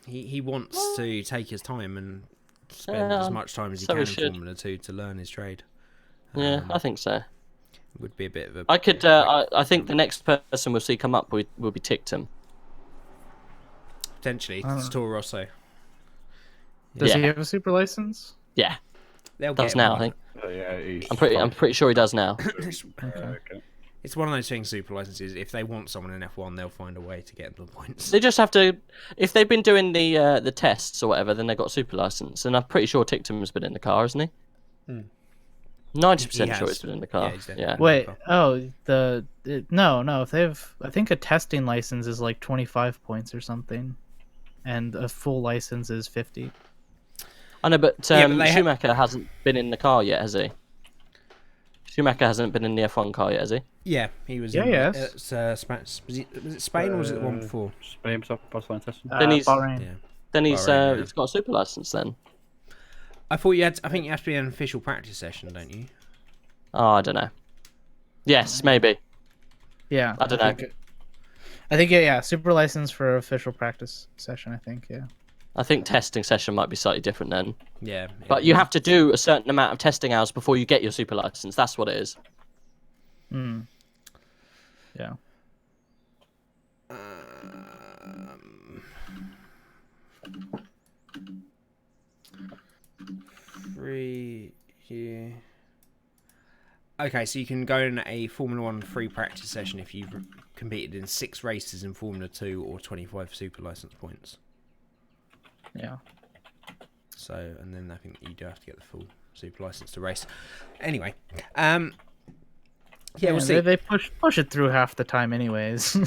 [SPEAKER 1] He wants to take his time and spend as much time as he can in Formula 2 to learn his trade.
[SPEAKER 2] Yeah, I think so.
[SPEAKER 1] Would be a bit of a.
[SPEAKER 2] I think the next person we'll see come up will be Tictum.
[SPEAKER 1] Potentially, it's Toro Rosso.
[SPEAKER 3] Does
[SPEAKER 2] Yeah.
[SPEAKER 3] he have a super license?
[SPEAKER 2] Yeah,
[SPEAKER 1] They'll
[SPEAKER 2] does
[SPEAKER 1] get
[SPEAKER 2] now.
[SPEAKER 1] one.
[SPEAKER 2] I think.
[SPEAKER 4] Yeah,
[SPEAKER 2] I'm pretty sure he does now.
[SPEAKER 4] Okay.
[SPEAKER 1] It's one of those things. Super licenses. If they want someone in F1, they'll find a way to get the points.
[SPEAKER 2] They just have to. If they've been doing the tests or whatever, then they got a super license. And I'm pretty sure Tictum's been in the car, hasn't he? 90% sure he's been in the car.
[SPEAKER 1] Yeah, he's definitely
[SPEAKER 2] Yeah.
[SPEAKER 1] been in
[SPEAKER 3] Wait.
[SPEAKER 1] the car.
[SPEAKER 3] No. If they've, I think a testing license is like 25 points or something, and a full license is 50.
[SPEAKER 2] I know, but
[SPEAKER 1] Yeah, but they
[SPEAKER 2] Schumacher hasn't been in the car yet, has he? Schumacher hasn't been in the F1 car yet, has he?
[SPEAKER 1] Yeah, he was.
[SPEAKER 3] Yeah,
[SPEAKER 1] in,
[SPEAKER 3] yes.
[SPEAKER 1] was it Spain or was it the one before?
[SPEAKER 4] Spain Barcelona testing.
[SPEAKER 2] Then he's
[SPEAKER 3] Bahrain.
[SPEAKER 1] Yeah.
[SPEAKER 2] then he's
[SPEAKER 1] Bahrain, yeah.
[SPEAKER 2] he's got a super license then.
[SPEAKER 1] I thought you had. I think you have to be an official practice session, don't you?
[SPEAKER 2] Oh, I don't know. Yes, maybe.
[SPEAKER 3] Yeah.
[SPEAKER 2] I don't know.
[SPEAKER 3] I think yeah, super license for official practice session. I think yeah.
[SPEAKER 2] I think testing session might be slightly different then.
[SPEAKER 1] Yeah.
[SPEAKER 2] But you have to do a certain amount of testing hours before you get your super license. That's what it is.
[SPEAKER 3] Yeah.
[SPEAKER 1] Okay, so you can go in a Formula 1 free practice session if you've competed in 6 races in Formula 2 or 25 super license points.
[SPEAKER 3] Yeah.
[SPEAKER 1] So, and then I think you do have to get the full super license to race. Anyway, yeah, we'll see.
[SPEAKER 3] They push it through half the time, anyways.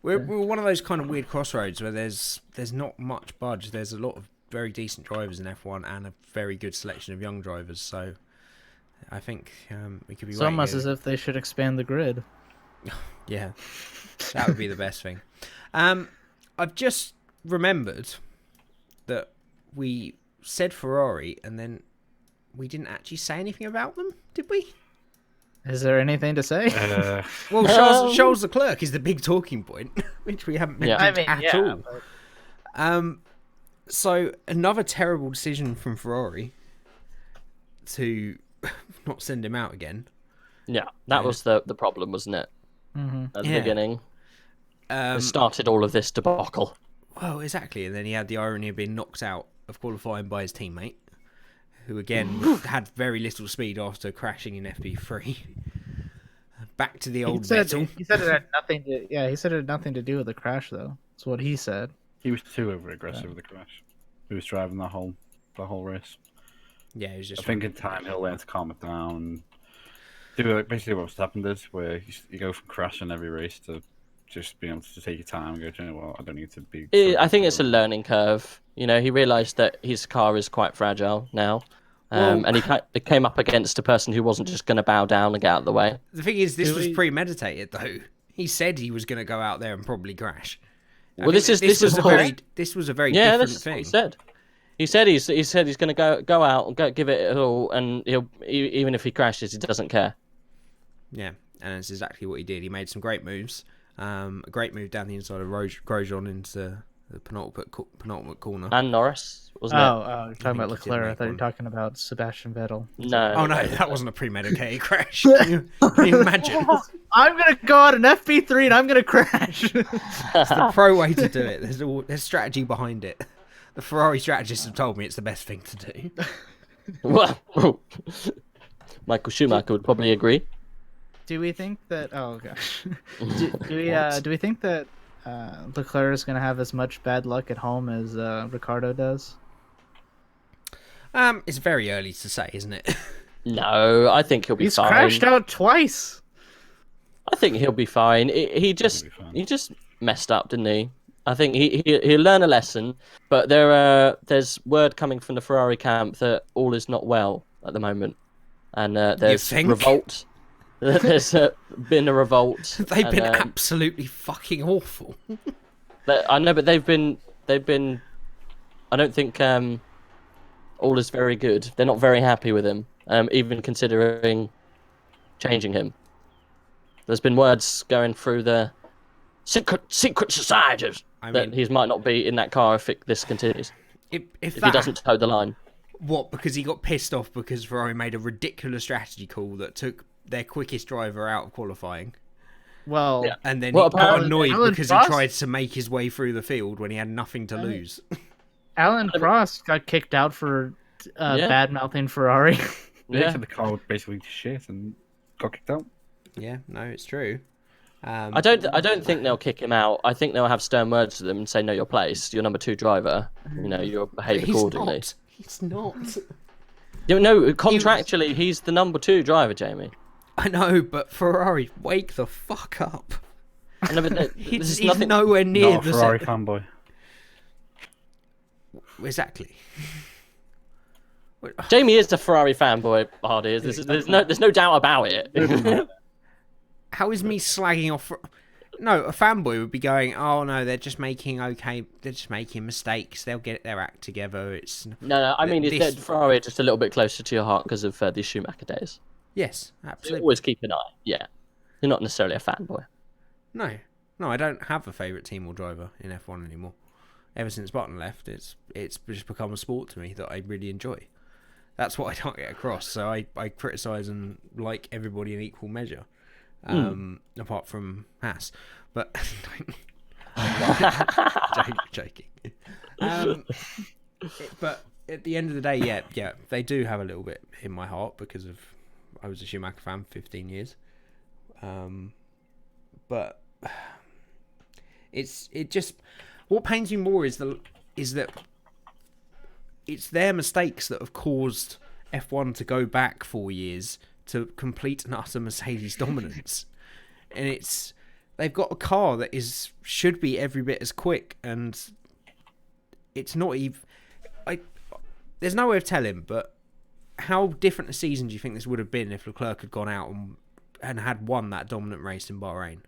[SPEAKER 1] We're one of those kind of weird crossroads where there's not much budge. There's a lot of very decent drivers in F1 and a very good selection of young drivers. So I think we could be
[SPEAKER 3] It's almost as if they should expand the grid.
[SPEAKER 1] Yeah, that would be the best thing. I've just remembered that we said Ferrari and then we didn't actually say anything about them, did we?
[SPEAKER 3] Is there anything to say?
[SPEAKER 1] Well, Charles Leclerc is the big talking point, which we haven't mentioned at all.
[SPEAKER 3] But...
[SPEAKER 1] So another terrible decision from Ferrari to not send him out again.
[SPEAKER 2] Yeah, that was the problem, wasn't it? At the beginning. It started all of this debacle.
[SPEAKER 1] Well, exactly. And then he had the irony of being knocked out of qualifying by his teammate, who again had very little speed after crashing in FP3. Back to the old Vettel.
[SPEAKER 3] He said it had nothing to. Yeah, he said it had nothing to do with the crash, though. That's what he said.
[SPEAKER 4] He was too over aggressive with the crash. He was driving the whole race.
[SPEAKER 1] Yeah, he was just.
[SPEAKER 4] I think in time he'll learn to calm it down. Do basically what Verstappen did, where you go from crashing every race to just being able to take your time and go, you know what, I don't need to be.
[SPEAKER 2] I think it's a learning curve. He realised that his car is quite fragile now. And he came up against a person who wasn't just going to bow down and get out of the way.
[SPEAKER 1] The thing is, this was premeditated, though. He said he was going to go out there and probably crash.
[SPEAKER 2] Well, this was a very different thing. What he said. He said he's going to go out and give it all, and even if he crashes, he doesn't care.
[SPEAKER 1] Yeah, and that's exactly what he did. He made some great moves. A great move down the inside of Grosjean into the penultimate corner.
[SPEAKER 2] And Norris, wasn't it?
[SPEAKER 3] Oh, you're talking about Leclerc. I thought you were talking about Sebastian Vettel.
[SPEAKER 2] No.
[SPEAKER 1] Oh, no, that wasn't a premeditated crash. Can you imagine?
[SPEAKER 3] I'm going to go out an FP3 and I'm going to crash.
[SPEAKER 1] It's the pro way to do it. There's strategy behind it. The Ferrari strategists have told me it's the best thing to do.
[SPEAKER 2] Well, Michael Schumacher would probably agree.
[SPEAKER 3] Do we think that? Oh gosh. Do we think that Leclerc is going to have as much bad luck at home as Ricciardo does?
[SPEAKER 1] It's very early to say, isn't it?
[SPEAKER 2] No, I think he'll be fine.
[SPEAKER 3] He's crashed out twice.
[SPEAKER 2] I think he'll be fine. He just messed up, didn't he? I think he'll learn a lesson, but there's word coming from the Ferrari camp that all is not well at the moment, and there's revolt. There's been a revolt.
[SPEAKER 1] They've been absolutely fucking awful.
[SPEAKER 2] I know, but they've been. I don't think all is very good. They're not very happy with him, even considering changing him. There's been words going through the secret societies that he might not be in that car if this continues. If he doesn't toe the line.
[SPEAKER 1] What? Because he got pissed off because Ferrari made a ridiculous strategy call that took their quickest driver out of qualifying.
[SPEAKER 3] Well,
[SPEAKER 2] yeah.
[SPEAKER 1] And then he got annoyed because he tried to make his way through the field when he had nothing to lose.
[SPEAKER 3] Alan Prost got kicked out for bad mouthing Ferrari.
[SPEAKER 4] Yeah, so the car was basically shit and got kicked out.
[SPEAKER 1] Yeah, no, it's true.
[SPEAKER 2] I don't think they'll kick him out. I think they'll have stern words to them and say, "Know your place. You're number 2 driver. You'll behave accordingly."
[SPEAKER 1] He's not.
[SPEAKER 2] No, contractually, he's the number 2 driver, Jamie.
[SPEAKER 1] I know, but Ferrari, wake the fuck up.
[SPEAKER 2] No, but
[SPEAKER 1] he's nowhere near
[SPEAKER 4] not a Ferrari fanboy.
[SPEAKER 1] Exactly.
[SPEAKER 2] Jamie is a Ferrari fanboy, Hardy. There's no doubt about it.
[SPEAKER 1] How is me slagging off? No, a fanboy would be going, "Oh no, they're just making mistakes. They'll get their act together." It's
[SPEAKER 2] no. I mean, Ferrari just a little bit closer to your heart because of the Schumacher days.
[SPEAKER 1] Yes, absolutely.
[SPEAKER 2] You always keep an eye. Yeah, you're not necessarily a fanboy.
[SPEAKER 1] No, I don't have a favourite team or driver in F1 anymore. Ever since Button left, it's just become a sport to me that I really enjoy. That's what I don't get across. So I criticise and like everybody in equal measure. Apart from Haas, but joking. But at the end of the day, yeah, they do have a little bit in my heart because I was a Schumacher fan for 15 years. But it just what pains me more is that it's their mistakes that have caused F1 to go back 4 years to complete and utter Mercedes dominance. And they've got a car that should be every bit as quick, and it's not even. There's no way of telling, but how different a season do you think this would have been if Leclerc had gone out and had won that dominant race in Bahrain?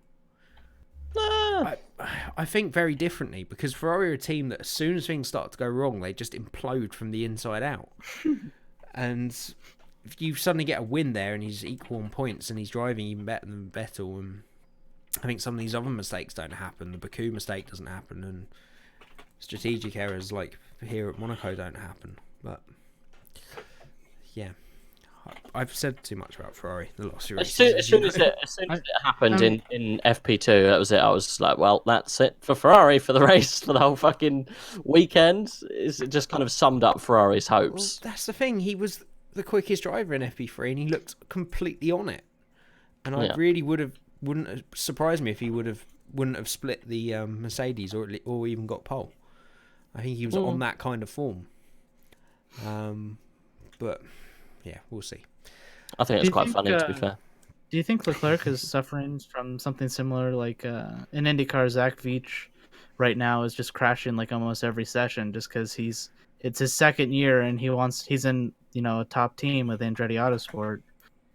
[SPEAKER 1] I think very differently, because Ferrari are a team that as soon as things start to go wrong, they just implode from the inside out. And if you suddenly get a win there and he's equal on points and he's driving even better than Vettel, and I think some of these other mistakes don't happen. The Baku mistake doesn't happen, and strategic errors like here at Monaco don't happen. But yeah, I've said too much about Ferrari the last few races.
[SPEAKER 2] As soon as it happened in FP2, that was it. I was like, well, that's it for Ferrari for the race, for the whole fucking weekend. It just kind of summed up Ferrari's hopes.
[SPEAKER 1] Well, that's the thing. He was the quickest driver in FP3, and he looked completely on it. And I really wouldn't have surprised me if he wouldn't have split the Mercedes or even got pole. I think he was on that kind of form. But yeah, we'll see.
[SPEAKER 2] I think it's quite funny, to be fair.
[SPEAKER 3] Do you think Leclerc is suffering from something similar, like in IndyCar, Zach Veach right now is just crashing like almost every session, just because it's his second year and he's in a top team with Andretti Autosport,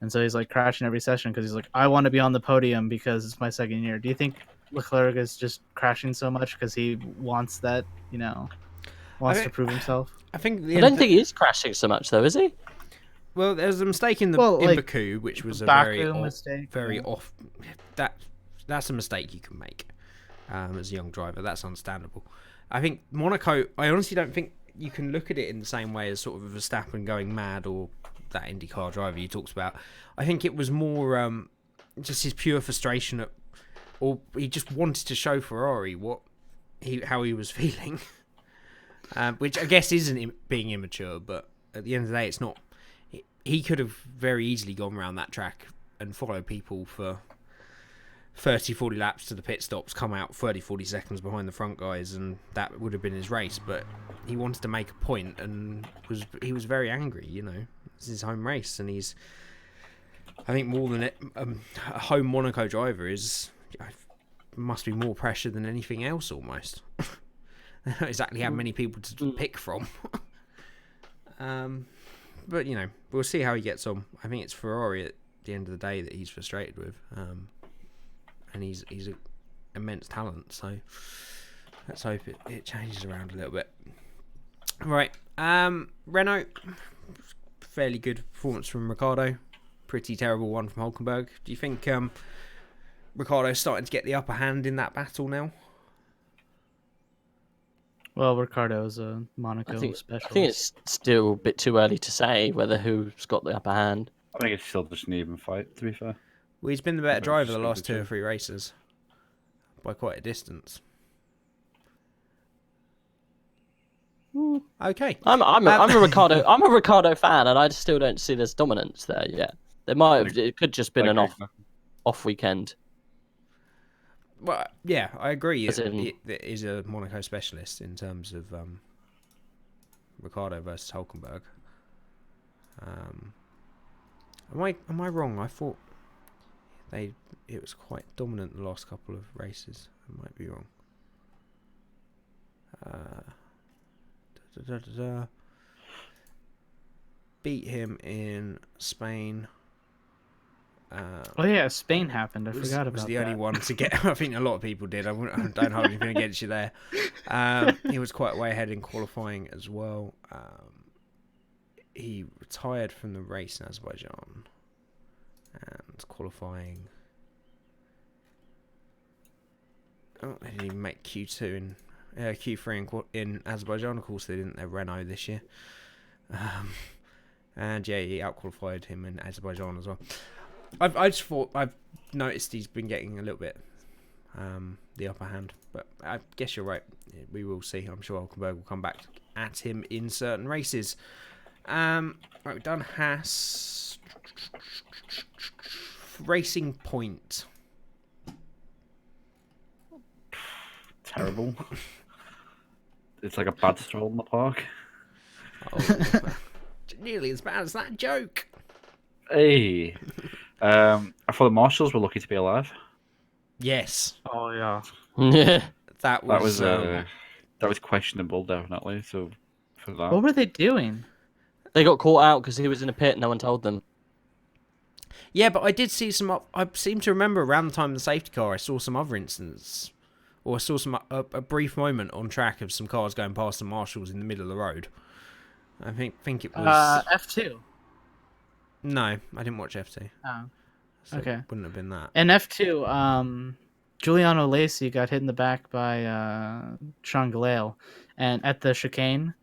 [SPEAKER 3] and so he's like crashing every session because he's like, I want to be on the podium because it's my second year. Do you think Leclerc is just crashing so much because he wants that, wants to prove himself?
[SPEAKER 1] I think
[SPEAKER 2] I don't think he is crashing so much, though, is he?
[SPEAKER 1] Well, there's a mistake in Baku, which was a very off. That's a mistake you can make as a young driver. That's understandable. I think Monaco. I honestly don't think you can look at it in the same way as sort of Verstappen going mad or that IndyCar driver you talked about. I think it was more just his pure frustration or he just wanted to show Ferrari how he was feeling, which I guess isn't being immature. But at the end of the day, it's not. He could have very easily gone around that track and followed people for 30, 40 laps to the pit stops, come out 30, 40 seconds behind the front guys, and that would have been his race. But he wanted to make a point, and he was very angry, It's his home race, and I think more than a home Monaco driver must be more pressure than anything else almost. They don't exactly have many people to pick from. But, we'll see how he gets on. I think it's Ferrari at the end of the day that he's frustrated with. And he's an immense talent. So let's hope it changes around a little bit. Right. Renault, fairly good performance from Ricciardo. Pretty terrible one from Hülkenberg. Do you think Ricciardo's starting to get the upper hand in that battle now?
[SPEAKER 3] Well, Ricciardo's a Monaco specialist.
[SPEAKER 2] I think it's still a bit too early to say who's got the upper hand.
[SPEAKER 4] I think it's still just an even fight, to be fair.
[SPEAKER 1] Well, he's been the better driver the last 2 or 3 races by quite a distance. Okay,
[SPEAKER 2] I'm a Ricciardo fan, and I still don't see there's dominance there yet. It could just been an off weekend.
[SPEAKER 1] Well, yeah, I agree. It is a Monaco specialist in terms of Ricciardo versus Hülkenberg. Am I wrong? I thought it was quite dominant the last couple of races. I might be wrong. Beat him in Spain.
[SPEAKER 3] Spain happened. I forgot about that.
[SPEAKER 1] Was the only one to get. I think a lot of people did. I don't hold anything against you there. He was quite way ahead in qualifying as well. He retired from the race in Azerbaijan and qualifying. Oh, they didn't even make Q2 Q3 in Azerbaijan. Of course, they didn't. They're Renault this year. And yeah, he outqualified him in Azerbaijan as well. I've noticed he's been getting a little bit the upper hand, but I guess you're right. We will see. I'm sure Hülkenberg will come back at him in certain races. Right, we've done Haas. Racing Point.
[SPEAKER 4] Terrible. It's like a bad stroll in the park.
[SPEAKER 1] Oh, nearly as bad as that joke.
[SPEAKER 4] Hey. I thought the Marshals were lucky to be alive.
[SPEAKER 1] Yes.
[SPEAKER 3] Oh yeah.
[SPEAKER 2] Yeah.
[SPEAKER 1] That was
[SPEAKER 4] questionable, definitely. So for that,
[SPEAKER 3] what were they doing?
[SPEAKER 2] They got caught out because he was in a pit. No one told them.
[SPEAKER 1] Yeah, but I did see some. I seem to remember around the time of the safety car, I saw some other incidents, or I saw a brief moment on track of some cars going past the Marshals in the middle of the road. I think it was
[SPEAKER 3] F2.
[SPEAKER 1] No, I didn't watch F2.
[SPEAKER 3] Oh,
[SPEAKER 1] so
[SPEAKER 3] okay.
[SPEAKER 1] It wouldn't have been that.
[SPEAKER 3] In F2, Giuliano Lacey got hit in the back by Sean Galale, and at the chicane,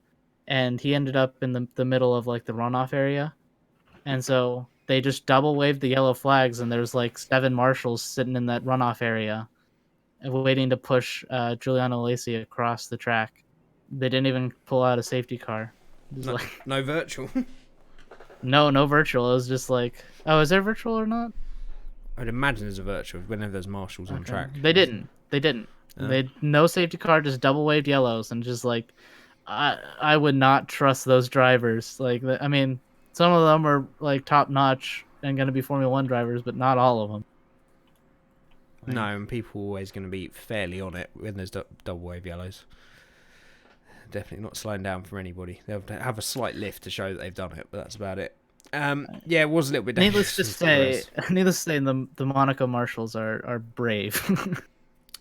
[SPEAKER 3] and he ended up in the middle of like the runoff area, and so they just double waved the yellow flags, and there's like 7 marshals sitting in that runoff area, waiting to push Giuliano Lacey across the track. They didn't even pull out a safety car.
[SPEAKER 1] No virtual.
[SPEAKER 3] No virtual. It was just like, oh, is there virtual or not?
[SPEAKER 1] I'd imagine there's a virtual whenever there's marshals on track.
[SPEAKER 3] They didn't. They no safety car, just double waved yellows, and just like, I would not trust those drivers. Like, I mean, some of them are like top notch and going to be Formula One drivers, but not all of them.
[SPEAKER 1] No, and people are always going to be fairly on it when there's double wave yellows. Definitely not slowing down from anybody. They'll have a slight lift to show that they've done it, but that's about it. Yeah, it was a little bit dangerous.
[SPEAKER 3] Needless to say, the Monaco Marshals are brave.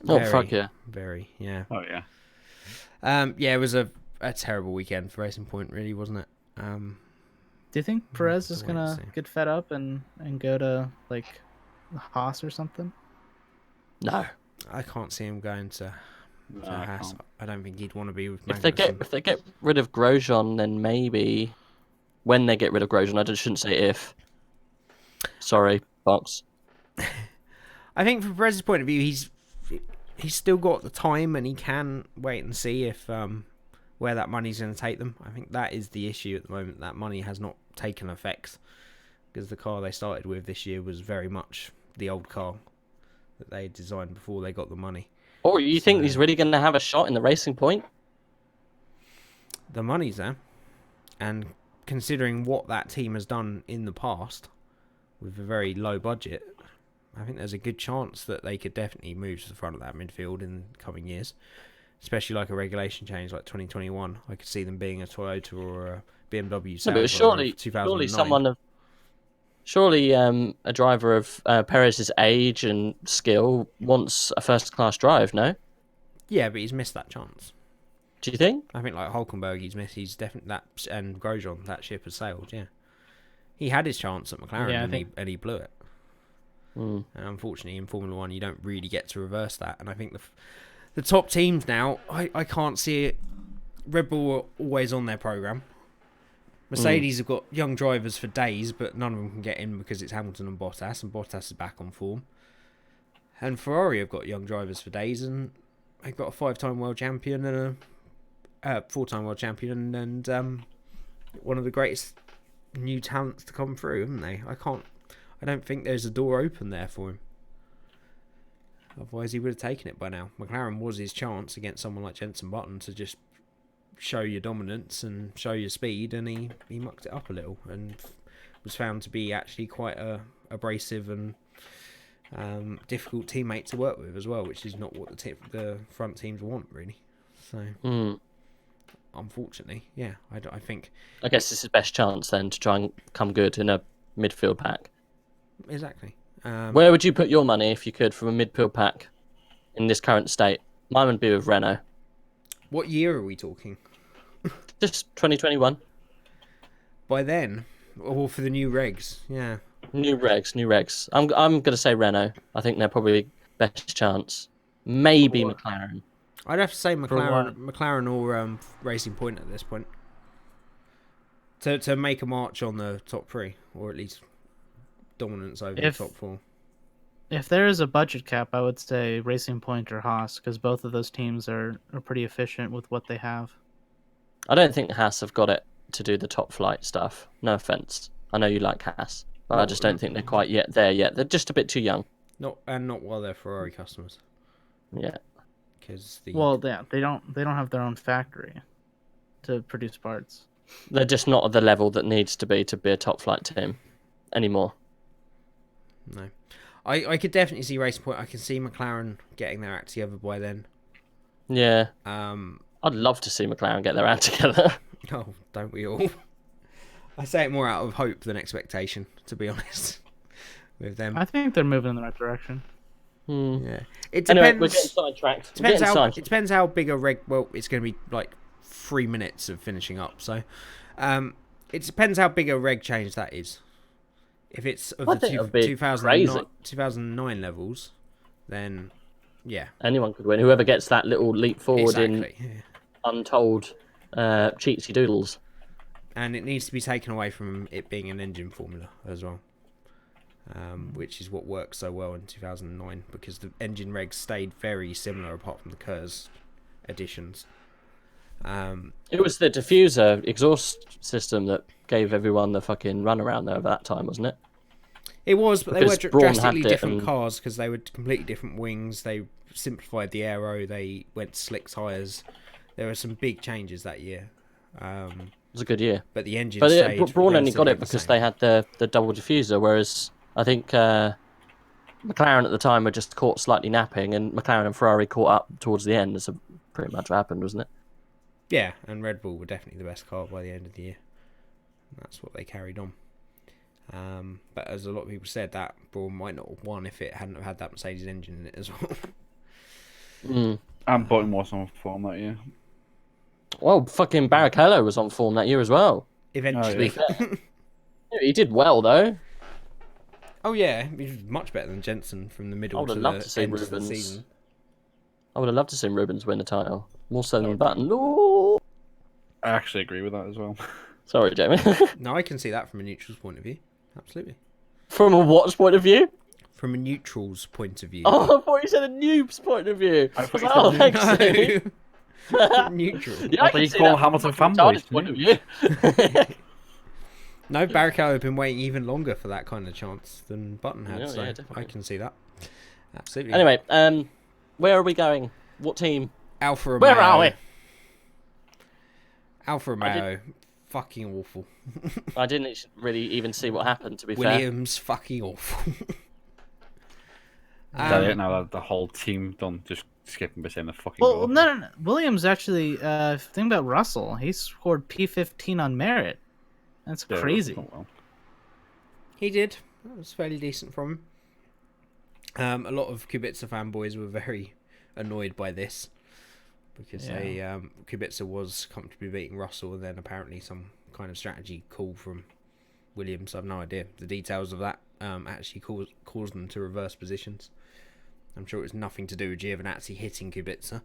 [SPEAKER 2] Fuck yeah.
[SPEAKER 1] Very, yeah.
[SPEAKER 4] Oh yeah.
[SPEAKER 1] Yeah, it was a terrible weekend for Racing Point, really, wasn't it?
[SPEAKER 3] Do you think Perez is gonna get fed up and go to like Haas or something?
[SPEAKER 2] No,
[SPEAKER 1] I can't see him going to Haas. I don't think he'd want to be with
[SPEAKER 2] Magnussen. If they get rid of Grosjean, then maybe when they get rid of Grosjean, I shouldn't say if. Sorry, Fox.
[SPEAKER 1] I think from Perez's point of view, he's still got the time and he can wait and see if where that money's going to take them. I think that is the issue at the moment. That money has not taken effect because the car they started with this year was very much the old car that they designed before they got the money.
[SPEAKER 2] Or you think he's really going to have a shot in the Racing Point?
[SPEAKER 1] The money's there, and considering what that team has done in the past with a very low budget, I think there's a good chance that they could definitely move to the front of that midfield in the coming years. Especially like a regulation change like 2021. I could see them being a Toyota or a BMW.
[SPEAKER 2] No, but surely a driver of Perez's age and skill wants a first-class drive, no?
[SPEAKER 1] Yeah, but he's missed that chance.
[SPEAKER 2] Do you think?
[SPEAKER 1] I think like Hulkenberg, he's definitely that, and Grosjean, that ship has sailed. Yeah, he had his chance at McLaren and he blew it. And unfortunately, in Formula One, you don't really get to reverse that. And I think the top teams now, I can't see it. Red Bull are always on their program. Mercedes have got young drivers for days, but none of them can get in because it's Hamilton and Bottas is back on form. And Ferrari have got young drivers for days, and they've got a 5-time world champion and a 4-time world champion, and one of the greatest new talents to come through, haven't they? I don't think there's a door open there for him. Otherwise, he would have taken it by now. McLaren was his chance against someone like Jenson Button to just show your dominance and show your speed, and he mucked it up a little and was found to be actually quite a abrasive and difficult teammate to work with as well, which is not what the front teams want, really. So, unfortunately, yeah, I think...
[SPEAKER 2] I guess it's his best chance then to try and come good in a midfield pack.
[SPEAKER 1] Exactly.
[SPEAKER 2] Where would you put your money if you could from a midfield pack in this current state? Mine would be with Renault.
[SPEAKER 1] What year are we talking?
[SPEAKER 2] Just 2021.
[SPEAKER 1] By then, or for the new regs, yeah.
[SPEAKER 2] New regs. I'm going to say Renault. I think they're probably best chance. Maybe McLaren.
[SPEAKER 1] I'd have to say McLaren or Racing Point at this point. To make a march on the top three, or at least dominance over the top four.
[SPEAKER 3] If there is a budget cap, I would say Racing Point or Haas, because both of those teams are pretty efficient with what they have.
[SPEAKER 2] I don't think Haas have got it to do the top flight stuff. No offense. I know you like Haas, but I just don't think they're quite there yet. They're just a bit too young.
[SPEAKER 1] Not while they're Ferrari customers.
[SPEAKER 2] Yeah.
[SPEAKER 1] They
[SPEAKER 3] don't have their own factory to produce parts.
[SPEAKER 2] They're just not at the level that needs to be a top flight team anymore.
[SPEAKER 1] No. I could definitely see Racing Point. I can see McLaren getting their act together by then.
[SPEAKER 2] Yeah. I'd love to see McLaren get their act together.
[SPEAKER 1] Oh, don't we all? I say it more out of hope than expectation, to be honest, with them.
[SPEAKER 3] I think they're moving in the right direction.
[SPEAKER 1] Yeah. It depends.
[SPEAKER 2] Anyway, we're getting sidetracked.
[SPEAKER 1] It depends how big a reg... Well, it's going to be like 3 minutes of finishing up, so... it depends how big a reg change that is. If it's of the 2009 levels, then yeah,
[SPEAKER 2] anyone could win. Whoever gets that little leap forward in untold cheatsy doodles.
[SPEAKER 1] And it needs to be taken away from it being an engine formula as well, which is what worked so well in 2009 because the engine regs stayed very similar apart from the KERS additions.
[SPEAKER 2] It was the diffuser exhaust system that gave everyone the fucking runaround there over that time, wasn't it?
[SPEAKER 1] It was, but because they were drastically different cars because they were completely different wings. They simplified the aero. They went slick tyres. There were some big changes that year.
[SPEAKER 2] was a good year.
[SPEAKER 1] But the engine
[SPEAKER 2] But
[SPEAKER 1] stayed
[SPEAKER 2] Brawn only got
[SPEAKER 1] relatively
[SPEAKER 2] it
[SPEAKER 1] the
[SPEAKER 2] because
[SPEAKER 1] same.
[SPEAKER 2] they had the double diffuser, whereas I think McLaren at the time were just caught slightly napping, and McLaren and Ferrari caught up towards the end. That's pretty much what happened, wasn't it?
[SPEAKER 1] Yeah, and Red Bull were definitely the best car by the end of the year. That's what they carried on. But as a lot of people said, that Brawn might not have won if it hadn't have had that Mercedes engine in it as well.
[SPEAKER 4] And Button was on form that year.
[SPEAKER 2] Well, fucking Barrichello was on form that year as well.
[SPEAKER 1] Eventually.
[SPEAKER 2] He did well, though.
[SPEAKER 1] Oh, yeah, he was much better than Jensen from the middle to the end of the season.
[SPEAKER 2] I would have loved to see Rubens win the title. More so than Button. No!
[SPEAKER 4] I actually agree with that as well.
[SPEAKER 2] Sorry, Jamie.
[SPEAKER 1] No, I can see that from a neutral's point of view. Absolutely.
[SPEAKER 2] From a what's point of view?
[SPEAKER 1] From a neutral's point of view.
[SPEAKER 2] Oh, I thought you said a noob's point of view.
[SPEAKER 1] Neutral.
[SPEAKER 2] Yeah, I
[SPEAKER 4] you call Hamilton fanboys
[SPEAKER 2] point of view.
[SPEAKER 1] No, Barrichello had been waiting even longer for that kind of chance than Button had, so I can see that. Absolutely.
[SPEAKER 2] Anyway, where are we going? What team?
[SPEAKER 1] Alfa Romeo.
[SPEAKER 2] Where are we?
[SPEAKER 1] Alfa Romeo. Fucking awful.
[SPEAKER 2] I didn't really even see what happened, to be
[SPEAKER 1] Williams, fucking awful.
[SPEAKER 4] Now the whole team done just skipping by saying the fucking
[SPEAKER 3] Well, no. Williams actually, think about Russell. He scored P15 on merit. That's crazy.
[SPEAKER 1] He did. That was fairly decent from him. A lot of Kubica fanboys were very annoyed by this because Kubica was comfortably beating Russell, and then apparently some kind of strategy call from Williams. I have no idea the details of that. Actually caused them to reverse positions. I'm sure it was nothing to do with Giovinazzi hitting Kubica,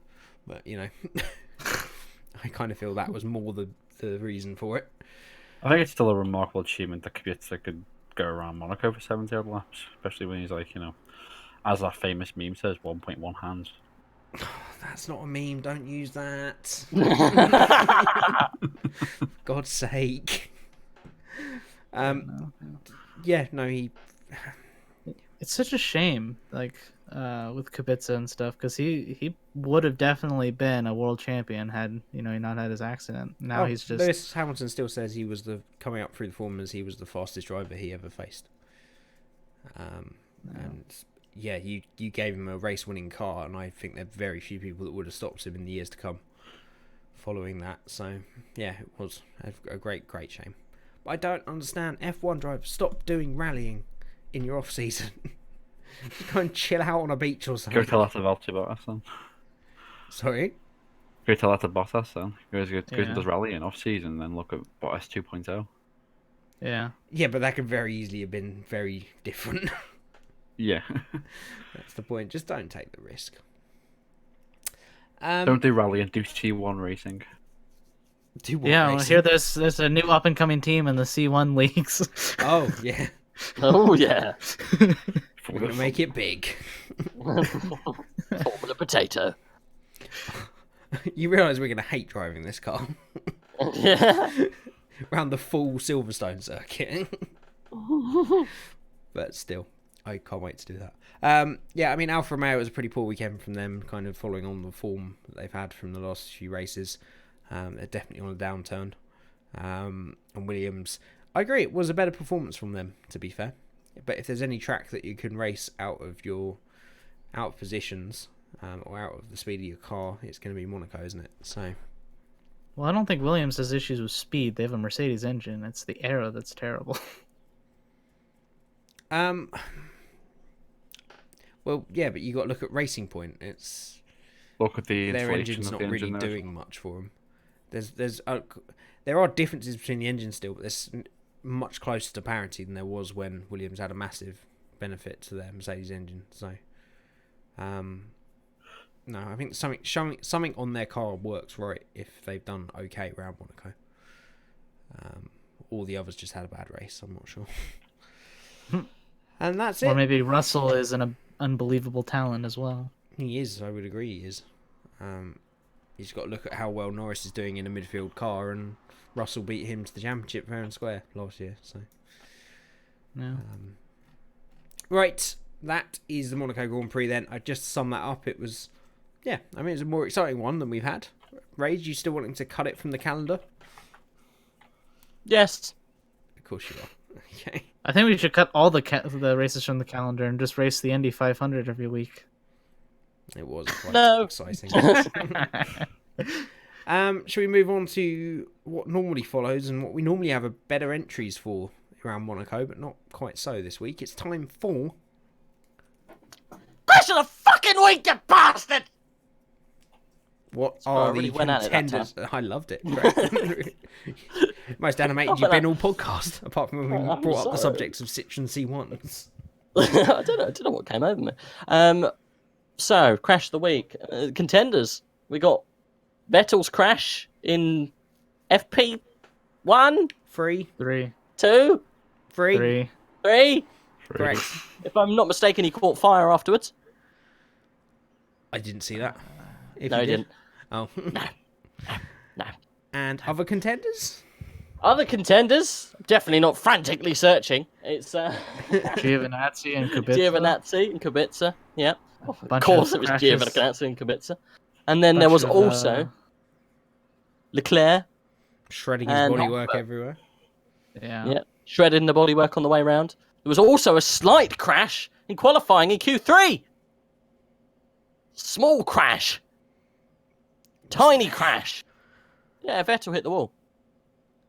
[SPEAKER 1] but you know, I kind of feel that was more the reason for it.
[SPEAKER 4] I think it's still a remarkable achievement that Kubica could go around Monaco for 70 odd laps, especially when he's like, as that famous meme says, 1.1 hands.
[SPEAKER 1] That's not a meme. Don't use that. God's sake. Yeah, no, he.
[SPEAKER 3] It's such a shame, with Kubica and stuff, because he would have definitely been a world champion had he not had his accident. Now he's just.
[SPEAKER 1] Lewis Hamilton still says he was coming up through the formulas. He was the fastest driver he ever faced. And yeah, you gave him a race-winning car, and I think there are very few people that would have stopped him in the years to come following that. So yeah, it was a great shame. But I don't understand. F1 drivers, stop doing rallying in your off season. Just go and chill out on a beach or something.
[SPEAKER 4] Go tell that to Bottas then.
[SPEAKER 1] Sorry?
[SPEAKER 4] Go tell that to Bottas then. Goes and does rallying off season, then look at Bottas 2.0.
[SPEAKER 3] Yeah.
[SPEAKER 1] Yeah, but that could very easily have been very different.
[SPEAKER 4] Yeah.
[SPEAKER 1] That's the point. Just don't take the risk.
[SPEAKER 4] Don't do rallying, do C1 racing.
[SPEAKER 1] Do what
[SPEAKER 3] I
[SPEAKER 1] racing?
[SPEAKER 3] hear there's a new up and coming team in the C1 leagues.
[SPEAKER 1] Oh, yeah.
[SPEAKER 2] Oh, yeah.
[SPEAKER 1] We're going to make it big.
[SPEAKER 2] Formula potato.
[SPEAKER 1] You realise we're going to hate driving this car.
[SPEAKER 2] Yeah.
[SPEAKER 1] Around the full Silverstone circuit. But still, I can't wait to do that. Yeah, I mean, Alfa Romeo was a pretty poor weekend from them, kind of following on the form that they've had from the last few races. They're definitely on a downturn. And Williams, I agree, it was a better performance from them, to be fair. But if there's any track that you can race out of positions or out of the speed of your car, it's going to be Monaco, isn't it? So.
[SPEAKER 3] Well, I don't think Williams has issues with speed. They have a Mercedes engine. It's the aero that's terrible.
[SPEAKER 1] Well, yeah, but you got to look at Racing Point.
[SPEAKER 4] Look at the
[SPEAKER 1] their engine's not really doing much for them. There are differences between the engines still, but there's much closer to parity than there was when Williams had a massive benefit to their Mercedes engine. So, no, I think something on their car works right if they've done okay around Monaco. All the others just had a bad race. I'm not sure. And that's it.
[SPEAKER 3] Or maybe Russell is an unbelievable talent as well.
[SPEAKER 1] He is. I would agree. He is. You've got to look at how well Norris is doing in a midfield car, and Russell beat him to the championship fair and square last year. So,
[SPEAKER 3] yeah.
[SPEAKER 1] Right, that is the Monaco Grand Prix. Then I just to sum that up. It was, yeah. I mean, it's a more exciting one than we've had. Rage, you still wanting to cut it from the calendar?
[SPEAKER 2] Yes.
[SPEAKER 1] Of course you are. Okay.
[SPEAKER 3] I think we should cut all the races from the calendar and just race the Indy 500 every week.
[SPEAKER 1] It was quite exciting. Shall we move on to what normally follows and what we normally have a better entries for around Monaco, but not quite so this week? It's time for...
[SPEAKER 2] Crash of the fucking week, you bastard!
[SPEAKER 1] What are the contenders? I loved it. Most animated you've been all podcast, apart from when we brought up the subjects of Citroen C1s.
[SPEAKER 2] I don't know what came over me. So, Crash of the Week. Contenders. We got Vettel's crash in FP1.
[SPEAKER 1] 3.
[SPEAKER 2] 2.
[SPEAKER 1] 3.
[SPEAKER 2] Correct. If I'm not mistaken, he caught fire afterwards.
[SPEAKER 1] I didn't see that.
[SPEAKER 2] No, he didn't.
[SPEAKER 1] Oh.
[SPEAKER 2] No.
[SPEAKER 1] And other contenders?
[SPEAKER 2] Other contenders? Definitely not frantically searching. It's
[SPEAKER 3] Giovinazzi and
[SPEAKER 2] Kubica. Yeah. Of course it was Giovinazzi and Kubica. And then there was also Leclerc.
[SPEAKER 1] Shredding his bodywork everywhere.
[SPEAKER 3] Yeah.
[SPEAKER 2] Shredding the bodywork on the way round. There was also a slight crash in qualifying in Q3. Small crash. Tiny crash. Yeah, Vettel hit the wall.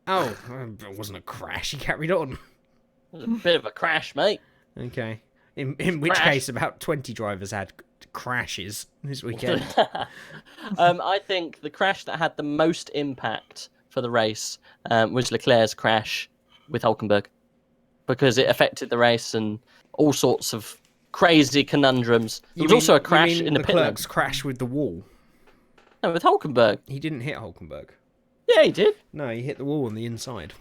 [SPEAKER 1] Oh, it wasn't a crash. He carried on.
[SPEAKER 2] It was a bit of a crash, mate.
[SPEAKER 1] Okay. In which case, about 20 drivers had crashes this weekend.
[SPEAKER 2] I think the crash that had the most impact for the race was Leclerc's crash with Hulkenberg, because it affected the race and all sorts of crazy conundrums. There was also a crash in the pit lane.
[SPEAKER 1] Leclerc's crash with the wall.
[SPEAKER 2] No, with Hulkenberg.
[SPEAKER 1] He didn't hit Hulkenberg.
[SPEAKER 2] Yeah, he did.
[SPEAKER 1] No, he hit the wall on the inside.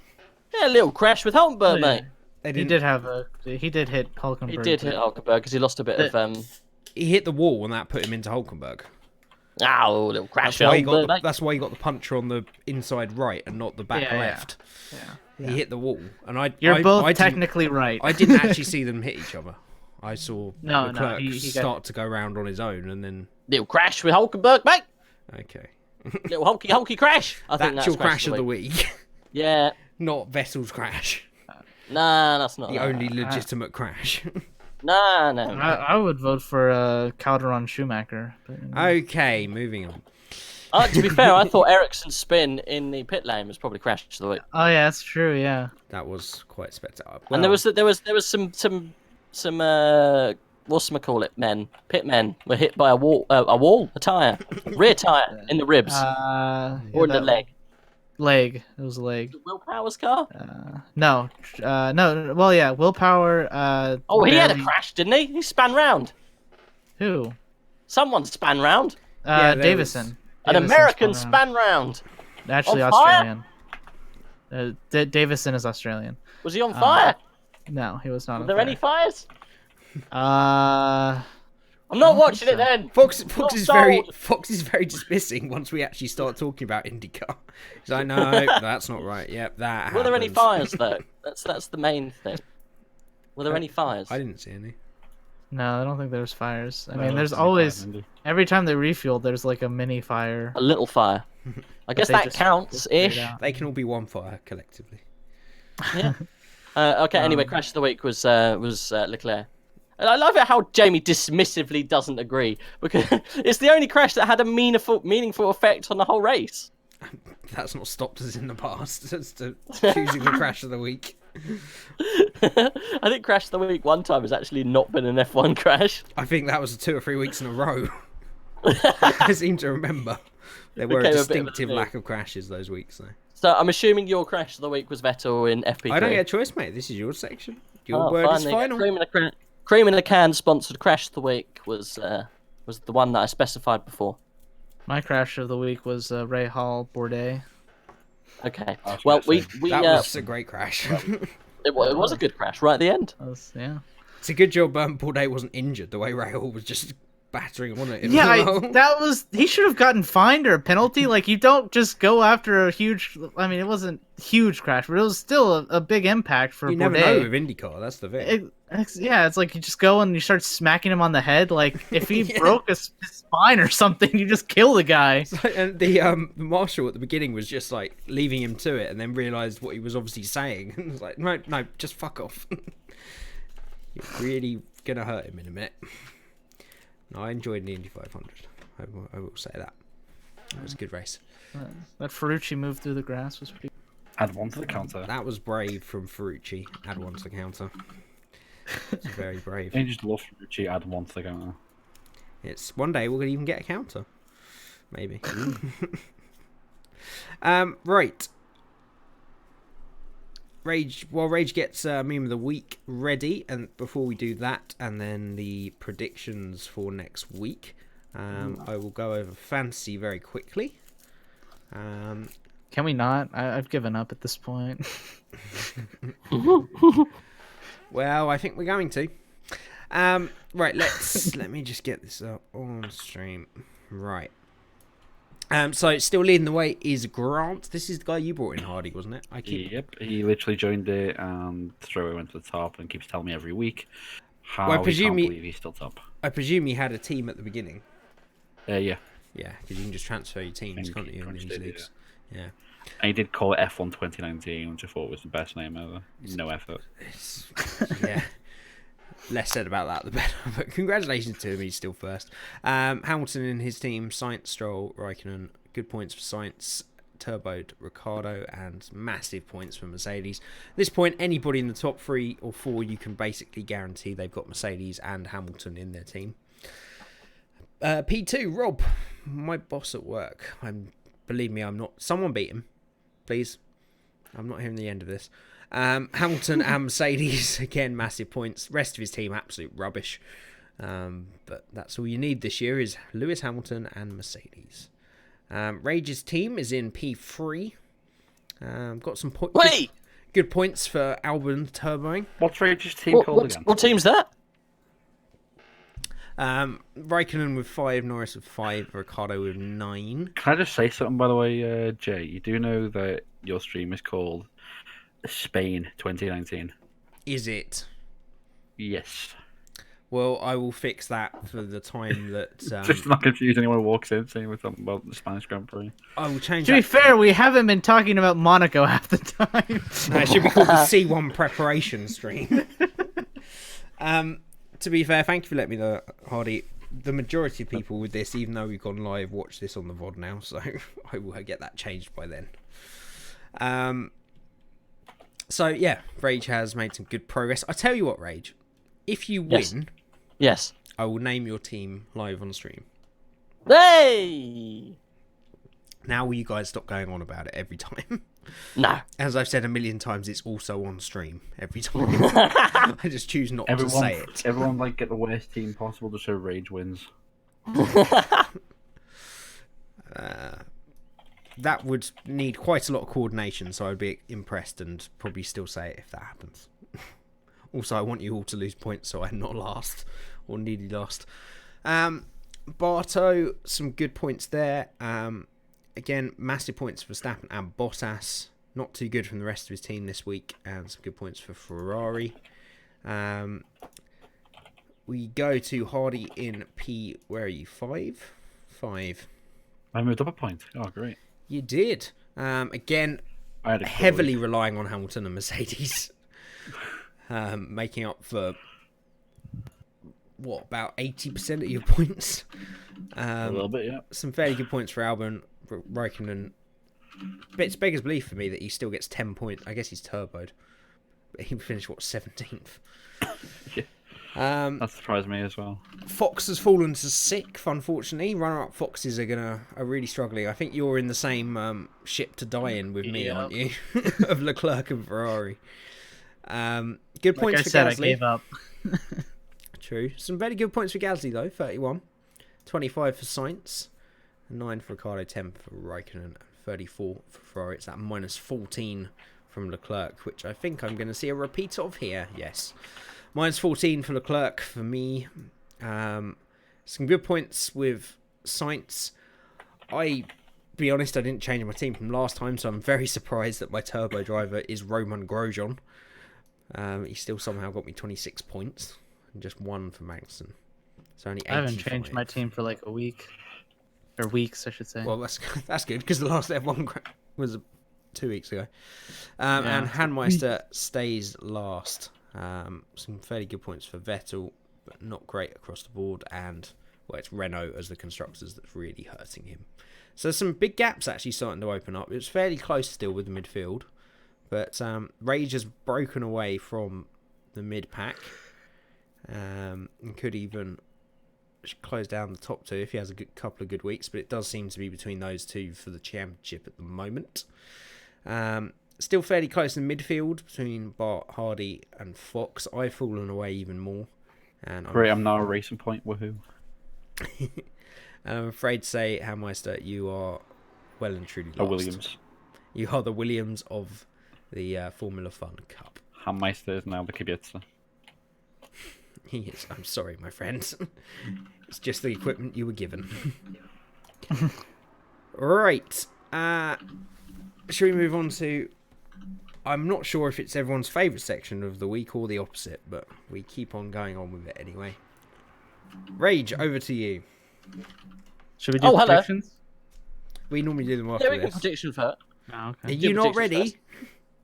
[SPEAKER 2] Yeah, a little crash with Hulkenberg, mate.
[SPEAKER 3] He did hit Hulkenberg.
[SPEAKER 2] He did hit Hulkenberg because he lost a bit of...
[SPEAKER 1] He hit the wall and that put him into Hulkenberg.
[SPEAKER 2] Oh, a little crash.
[SPEAKER 1] That's why he got the puncher on the inside right and not the back left.
[SPEAKER 3] Yeah.
[SPEAKER 1] He hit the wall. And
[SPEAKER 3] You're both technically right.
[SPEAKER 1] I didn't actually see them hit each other. I saw Leclerc
[SPEAKER 3] he
[SPEAKER 1] start to go round on his own and then...
[SPEAKER 2] Little crash with Hulkenberg, mate.
[SPEAKER 1] Okay.
[SPEAKER 2] Little hulky crash. I think
[SPEAKER 1] that's your crash of the week.
[SPEAKER 2] Yeah.
[SPEAKER 1] Not Vettel's crash.
[SPEAKER 2] Nah, that's not
[SPEAKER 1] the only legitimate crash.
[SPEAKER 2] Nah.
[SPEAKER 3] I would vote for Calderon Schumacher.
[SPEAKER 1] Okay, moving on.
[SPEAKER 2] To be fair, I thought Ericsson's spin in the pit lane was probably crash of the week.
[SPEAKER 3] Oh yeah, that's true. Yeah.
[SPEAKER 1] That was quite spectacular.
[SPEAKER 2] Well, and there was some pit men were hit by a tire, rear tire in the ribs or in the leg.
[SPEAKER 3] It was a leg.
[SPEAKER 2] Willpower's car?
[SPEAKER 3] No. Well, yeah, Willpower.
[SPEAKER 2] He had a crash, didn't he? He span round.
[SPEAKER 3] Who?
[SPEAKER 2] Someone span round.
[SPEAKER 3] Davison.
[SPEAKER 2] An American span round.
[SPEAKER 3] Actually, Australian. Davison is Australian.
[SPEAKER 2] Was he on fire?
[SPEAKER 3] No, he was not.
[SPEAKER 2] Were there any fires?
[SPEAKER 3] I'm
[SPEAKER 2] not watching it then.
[SPEAKER 1] Fox is very dismissing once we actually start talking about IndyCar. He's like, no, that's not right. Yep, that.
[SPEAKER 2] Were there any fires though? That's the main thing. Were there any fires?
[SPEAKER 1] I didn't see any.
[SPEAKER 3] No, I don't think there's fires. I mean, there's always every time they refuel, there's like a mini fire.
[SPEAKER 2] A little fire. I guess that counts ish.
[SPEAKER 1] They can all be one fire collectively.
[SPEAKER 2] Yeah. Okay. Anyway, crash of the week was Leclerc. And I love it how Jamie dismissively doesn't agree, because it's the only crash that had a meaningful effect on the whole race.
[SPEAKER 1] That's not stopped us in the past as to choosing the crash of the week.
[SPEAKER 2] I think crash of the week one time has actually not been an F1 crash.
[SPEAKER 1] I think that was 2 or 3 weeks in a row. I seem to remember. There were a distinctive lack of crashes those weeks, though.
[SPEAKER 2] So I'm assuming your crash of the week was Vettel in FP3.
[SPEAKER 1] I don't get a choice, mate. This is your section. Your word is final.
[SPEAKER 2] Cream in a Can sponsored crash of the week was the one that I specified before.
[SPEAKER 3] My crash of the week was Ray Hall Bourdais.
[SPEAKER 2] Okay. Well, that
[SPEAKER 1] was a great crash.
[SPEAKER 2] It was a good crash right at the end.
[SPEAKER 3] Yeah.
[SPEAKER 1] It's a good job Bourdais wasn't injured the way Ray Hall was just battering on it.
[SPEAKER 3] Yeah, he should have gotten fined or a penalty. Like, you don't just go after a huge. I mean, it wasn't a huge crash, but it was still a big impact for Bourdais.
[SPEAKER 1] You never know with IndyCar. That's the thing.
[SPEAKER 3] It's like you just go and you start smacking him on the head. Like if he broke his spine or something, you just kill the guy.
[SPEAKER 1] And the marshal at the beginning was just like leaving him to it, and then realised what he was obviously saying, and was like, no, just fuck off. You're really gonna hurt him in a minute. No, I enjoyed the Indy 500. I will say that. It was a good race.
[SPEAKER 3] That Ferrucci move through the grass was pretty.
[SPEAKER 4] Add one to the counter.
[SPEAKER 1] That was brave from Ferrucci. Add one to the counter. It's very brave.
[SPEAKER 4] I just love Ferrucci. Add one to the counter.
[SPEAKER 1] It's one day we're gonna even get a counter, maybe. Right. Rage gets meme of the week ready, and before we do that, and then the predictions for next week, I will go over fantasy very quickly.
[SPEAKER 3] Can we not? I've given up at this point.
[SPEAKER 1] Well, I think we're going to. Right, let me just get this up on stream. Right. So still leading the way is Grant. This is the guy you brought in, Hardy, wasn't it?
[SPEAKER 4] Yep, he literally joined it and straight away went to the top and keeps telling me every week how
[SPEAKER 1] Well, I
[SPEAKER 4] he can't believe he's still top.
[SPEAKER 1] I presume he had a team at the beginning.
[SPEAKER 4] Yeah.
[SPEAKER 1] Yeah, because you can just transfer your teams, can't you, in these leagues? Yeah.
[SPEAKER 4] And he did call it F1 2019, which I thought was the best name ever. No effort.
[SPEAKER 1] Yeah. Less said about that, the better. But congratulations to him, he's still first. Hamilton and his team, Sainz, Stroll, Raikkonen. Good points for Sainz, turboed Ricciardo, and massive points for Mercedes. At this point, anybody in the top 3 or 4, you can basically guarantee they've got Mercedes and Hamilton in their team. P2, Rob, my boss at work. Believe me, I'm not. Someone beat him, please. I'm not hearing the end of this. Hamilton and Mercedes, again, massive points. Rest of his team, absolute rubbish. But that's all you need this year is Lewis Hamilton and Mercedes. Rage's team is in P3. Got some good points for Albon turboing.
[SPEAKER 4] What's Rage's team called again?
[SPEAKER 2] What team's that?
[SPEAKER 1] Raikkonen with 5, Norris with 5, Ricciardo with 9.
[SPEAKER 4] Can I just say something, by the way, Jay? You do know that your stream is called Spain 2019?
[SPEAKER 1] Is it?
[SPEAKER 4] Yes.
[SPEAKER 1] Well, I will fix that for the time that...
[SPEAKER 4] just not confuse anyone who walks in saying we're talking about the Spanish Grand Prix.
[SPEAKER 1] I will change
[SPEAKER 3] To be fair, we haven't been talking about Monaco half the time.
[SPEAKER 1] No, it should be called the C1 preparation stream. To be fair, thank you for letting me know, Hardy. The majority of people with this, even though we've gone live, watch this on the VOD now, so I will get that changed by then. So, yeah, Rage has made some good progress. I tell you what, Rage, if you win,
[SPEAKER 2] yes,
[SPEAKER 1] I will name your team live on stream.
[SPEAKER 2] Hey!
[SPEAKER 1] Now will you guys stop going on about it every time?
[SPEAKER 2] No.
[SPEAKER 1] As I've said a million times, it's also on stream every time. I just choose not to say it.
[SPEAKER 4] Everyone get the worst team possible to show Rage wins.
[SPEAKER 1] That would need quite a lot of coordination, so I'd be impressed and probably still say it if that happens. Also, I want you all to lose points so I'm not last or nearly last. Barto, some good points there. Again, massive points for Verstappen and Bottas. Not too good from the rest of his team this week, and some good points for Ferrari. We go to Hardy in P. Where are you? 5? 5.
[SPEAKER 4] I moved up a point. Oh, great.
[SPEAKER 1] You did. Again, heavily relying on Hamilton and Mercedes. Making up for, about 80% of your points?
[SPEAKER 4] A little bit, yeah.
[SPEAKER 1] Some fairly good points for Albon, Raikkonen. But it's beggars belief for me that he still gets 10 points. I guess he's turboed. But he finished, 17th?
[SPEAKER 4] Yeah. That surprised me as well.
[SPEAKER 1] Fox has fallen to 6th, unfortunately. Runner-up Foxes are really struggling. I think you're in the same ship to die in with me, aren't you? Of Leclerc and Ferrari. Good points for Gasly.
[SPEAKER 3] I gave up.
[SPEAKER 1] True. Some very good points for Gasly, though. 31. 25 for Sainz. 9 for Ricciardo. 10 for Raikkonen. 34 for Ferrari. It's that minus 14 from Leclerc, which I think I'm going to see a repeat of here. Yes. Minus 14 for Leclerc for me. Some good points with Sainz. Be honest, I didn't change my team from last time, so I'm very surprised that my turbo driver is Roman Grosjean. He still somehow got me 26 points and just one for Magnussen. So only 85.
[SPEAKER 3] I haven't changed my team for like a week. Or weeks, I should say.
[SPEAKER 1] Well, that's good, because the last F1 was 2 weeks ago. And Handmeister stays last. Some fairly good points for Vettel, but not great across the board. And, well, it's Renault as the constructors that's really hurting him. So some big gaps actually starting to open up. It was fairly close still with the midfield. But Rage has broken away from the mid-pack. And could even close down the top two if he has a couple of good weeks. But it does seem to be between those two for the championship at the moment. Still fairly close in midfield between Bart, Hardy and Fox. I've fallen away even more. And
[SPEAKER 4] I'm now a racing point. Woohoo.
[SPEAKER 1] And I'm afraid to say, Handmeister, you are well and truly lost.
[SPEAKER 4] Williams.
[SPEAKER 1] You are the Williams of the Formula Fun Cup.
[SPEAKER 4] Handmeister is now the Kubica.
[SPEAKER 1] He is. I'm sorry, my friends. It's just the equipment you were given. Right. Shall we move on to... I'm not sure if it's everyone's favourite section of the week or the opposite, but we keep on going on with it anyway. Rage, over to you.
[SPEAKER 3] Should we do predictions?
[SPEAKER 1] We normally do them after
[SPEAKER 2] this. Yeah, we can
[SPEAKER 1] this.
[SPEAKER 2] prediction first.
[SPEAKER 3] Oh, okay.
[SPEAKER 1] Are you not ready?
[SPEAKER 2] First.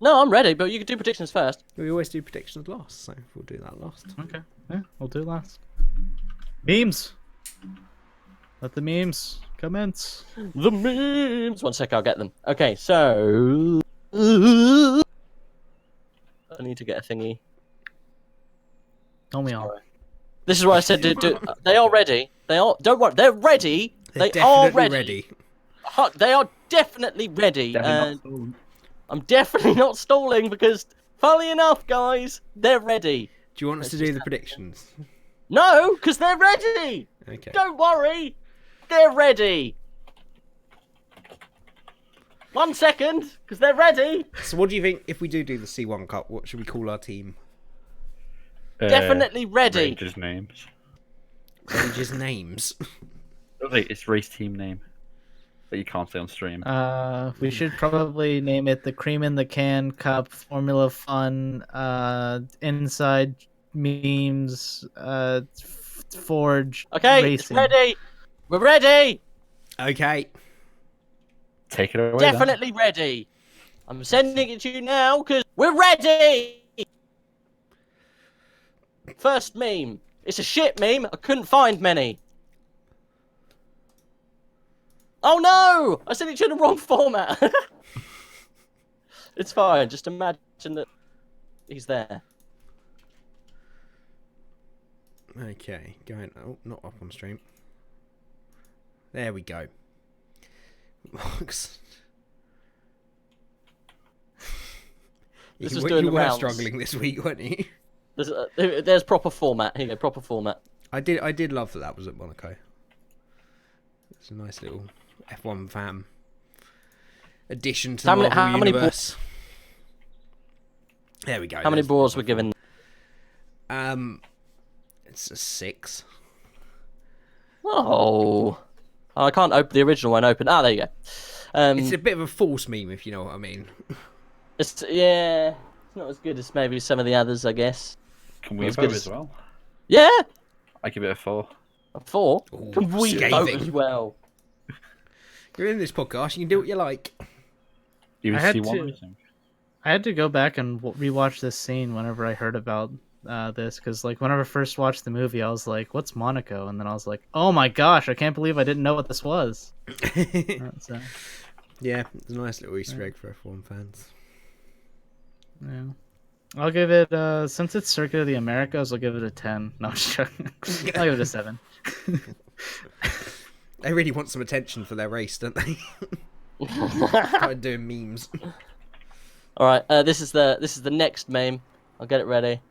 [SPEAKER 2] No, I'm ready, but you can do predictions first.
[SPEAKER 1] We always do predictions last, so we'll do that last.
[SPEAKER 3] Okay. Yeah, we'll do it last. Memes. Let the memes commence.
[SPEAKER 2] The memes. 1 sec, I'll get them. Okay, so I need to get a thingy.
[SPEAKER 3] Don't we all?
[SPEAKER 2] This is what I said. They are ready. Don't worry. They're ready.
[SPEAKER 1] They're
[SPEAKER 2] are
[SPEAKER 1] ready.
[SPEAKER 2] They are definitely ready. I'm definitely not stalling because, funnily enough, guys, they're ready.
[SPEAKER 1] Do you want us to do the predictions?
[SPEAKER 2] No, because they're ready.
[SPEAKER 1] Okay.
[SPEAKER 2] Don't worry. They're ready. 1 second, because they're ready.
[SPEAKER 1] So what do you think if we do the C1 Cup? What should we call our team?
[SPEAKER 2] Definitely ready.
[SPEAKER 4] Rangers names.
[SPEAKER 1] Rangers names?
[SPEAKER 4] It's race team name. That you can't say on stream.
[SPEAKER 3] We should probably name it the Cream in the Can Cup Formula Fun Inside Memes Forge
[SPEAKER 2] Okay,
[SPEAKER 3] Racing.
[SPEAKER 2] it's ready. We're ready.
[SPEAKER 1] Okay.
[SPEAKER 4] Take it away.
[SPEAKER 2] Definitely ready. I'm sending it to you now because we're ready. First meme. It's a shit meme. I couldn't find many. Oh no! I sent it to you in the wrong format. It's fine. Just imagine that he's there.
[SPEAKER 1] Okay, going. Oh, not up on stream. There we go.
[SPEAKER 2] This was doing the rounds.
[SPEAKER 1] Struggling this week, weren't you?
[SPEAKER 2] There's proper format. Here you go, proper format.
[SPEAKER 1] I did love that was at Monaco. It's a nice little F1 fam addition to the Marvel universe. There we go.
[SPEAKER 2] How many balls were given?
[SPEAKER 1] It's a 6.
[SPEAKER 2] Oh, I can't open the original one. Open. Ah, there you go.
[SPEAKER 1] It's a bit of a false meme, if you know what I mean.
[SPEAKER 2] It's not as good as maybe some of the others, I guess.
[SPEAKER 4] Can we vote as well?
[SPEAKER 2] Yeah.
[SPEAKER 4] I give it a 4.
[SPEAKER 2] A 4?
[SPEAKER 1] Ooh,
[SPEAKER 2] can we vote as well?
[SPEAKER 1] You're in this podcast. You can do what you like.
[SPEAKER 4] You
[SPEAKER 3] I had
[SPEAKER 4] C1
[SPEAKER 3] to. I had to go back and rewatch this scene whenever I heard about this, because like whenever I first watched the movie, I was like, "What's Monaco?" And then I was like, "Oh my gosh, I can't believe I didn't know what this was."
[SPEAKER 1] Yeah, it's a nice little Easter egg for F1 fans.
[SPEAKER 3] Yeah, I'll give it since it's Circuit of the Americas, I'll give it a 10. No, I'm just joking. I'll give it a 7.
[SPEAKER 1] They really want some attention for their race, don't they? Started doing memes.
[SPEAKER 2] All right, this is the next meme. I'll get it ready.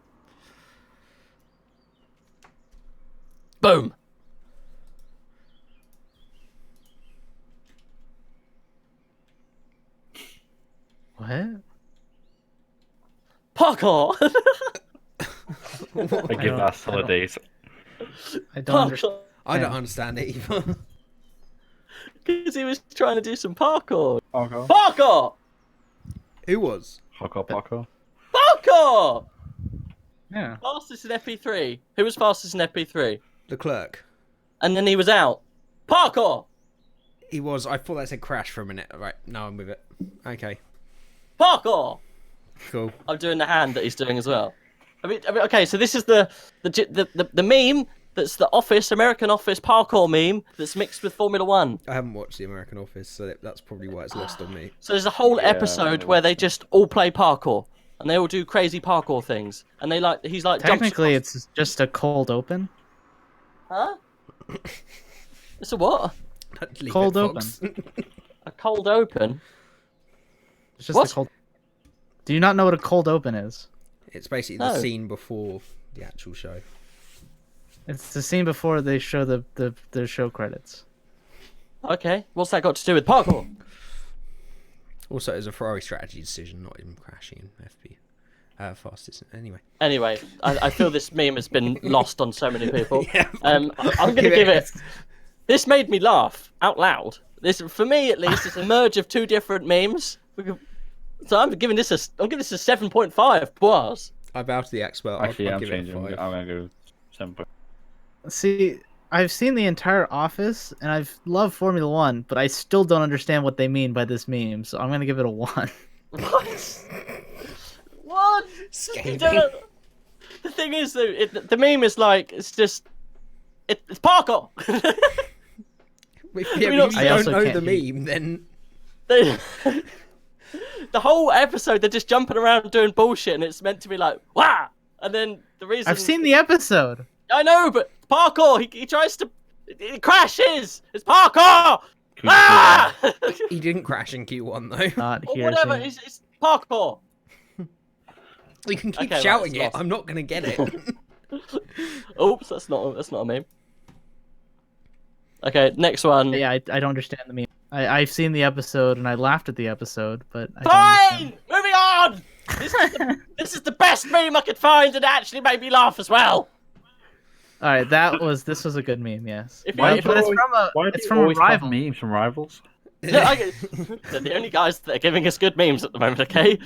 [SPEAKER 2] Boom.
[SPEAKER 3] What?
[SPEAKER 2] Parkour.
[SPEAKER 4] I give that holidays.
[SPEAKER 3] I don't understand.
[SPEAKER 1] I don't understand it either.
[SPEAKER 2] Because he was trying to do some parkour.
[SPEAKER 4] Parkour.
[SPEAKER 2] Parkour.
[SPEAKER 1] Who was?
[SPEAKER 4] Parkour.
[SPEAKER 2] Parkour.
[SPEAKER 3] Yeah.
[SPEAKER 2] Fastest in FP3. Who was fastest in FP3?
[SPEAKER 1] The clerk.
[SPEAKER 2] And then he was out. Parkour!
[SPEAKER 1] He was. I thought that said crash for a minute. Right, now I'm with it. Okay.
[SPEAKER 2] Parkour!
[SPEAKER 1] Cool.
[SPEAKER 2] I'm doing the hand that he's doing as well. I mean, okay, so this is the meme that's the American Office parkour meme that's mixed with Formula One.
[SPEAKER 1] I haven't watched the American Office, so that's probably why it's lost on me.
[SPEAKER 2] So there's a whole episode where they just all play parkour and they all do crazy parkour things, and he's like
[SPEAKER 3] Technically,
[SPEAKER 2] jumps
[SPEAKER 3] it's just a cold open.
[SPEAKER 2] Huh? It's a what?
[SPEAKER 3] Cold open.
[SPEAKER 2] A cold open?
[SPEAKER 3] It's just a cold. Do you not know what a cold open is?
[SPEAKER 1] It's basically the scene before the actual show.
[SPEAKER 3] It's the scene before they show the show credits.
[SPEAKER 2] Okay, what's that got to do with parkour?
[SPEAKER 1] Also, it was a Ferrari strategy decision, not him crashing in FP. Fastest. Anyway,
[SPEAKER 2] I feel this meme has been lost on so many people.
[SPEAKER 1] Yeah.
[SPEAKER 2] I'm going to give it. This made me laugh out loud. This, for me at least, it's a merge of two different memes. So I'm giving this a 7.5 bars.
[SPEAKER 1] I bow to the expert.
[SPEAKER 4] Actually,
[SPEAKER 1] I'll
[SPEAKER 4] I'm
[SPEAKER 1] give
[SPEAKER 4] changing.
[SPEAKER 1] it a 5.
[SPEAKER 4] I'm gonna go 7.
[SPEAKER 3] See, I've seen the entire Office, and I've loved Formula One, but I still don't understand what they mean by this meme, so I'm gonna give it a 1.
[SPEAKER 2] What? What?
[SPEAKER 1] Scathing.
[SPEAKER 2] The thing is, though, the meme is like, it's parkour.
[SPEAKER 1] If you don't know the meme, then...
[SPEAKER 2] The whole episode, they're just jumping around doing bullshit, and it's meant to be like, wah! And then the reason...
[SPEAKER 3] I've seen the episode.
[SPEAKER 2] I know, but parkour, he tries to... It crashes! It's parkour! Ah!
[SPEAKER 1] He didn't crash in Q1, though.
[SPEAKER 3] Not
[SPEAKER 2] Or
[SPEAKER 3] here.
[SPEAKER 2] whatever, it's parkour.
[SPEAKER 1] You can keep
[SPEAKER 2] Okay,
[SPEAKER 1] shouting
[SPEAKER 2] right,
[SPEAKER 1] it. I'm not going to get it.
[SPEAKER 2] Oops, that's not a meme. Okay, next one.
[SPEAKER 3] Yeah, I don't understand the meme. I've seen the episode and I laughed at the episode, but I don't
[SPEAKER 2] Fine!
[SPEAKER 3] understand.
[SPEAKER 2] Moving on! This is the best meme I could find, and it actually made me laugh as well.
[SPEAKER 3] All right, this was a good meme, yes.
[SPEAKER 2] Why
[SPEAKER 3] But it's from a rival.
[SPEAKER 4] Memes from rivals.
[SPEAKER 2] They're the only guys that are giving us good memes at the moment, okay?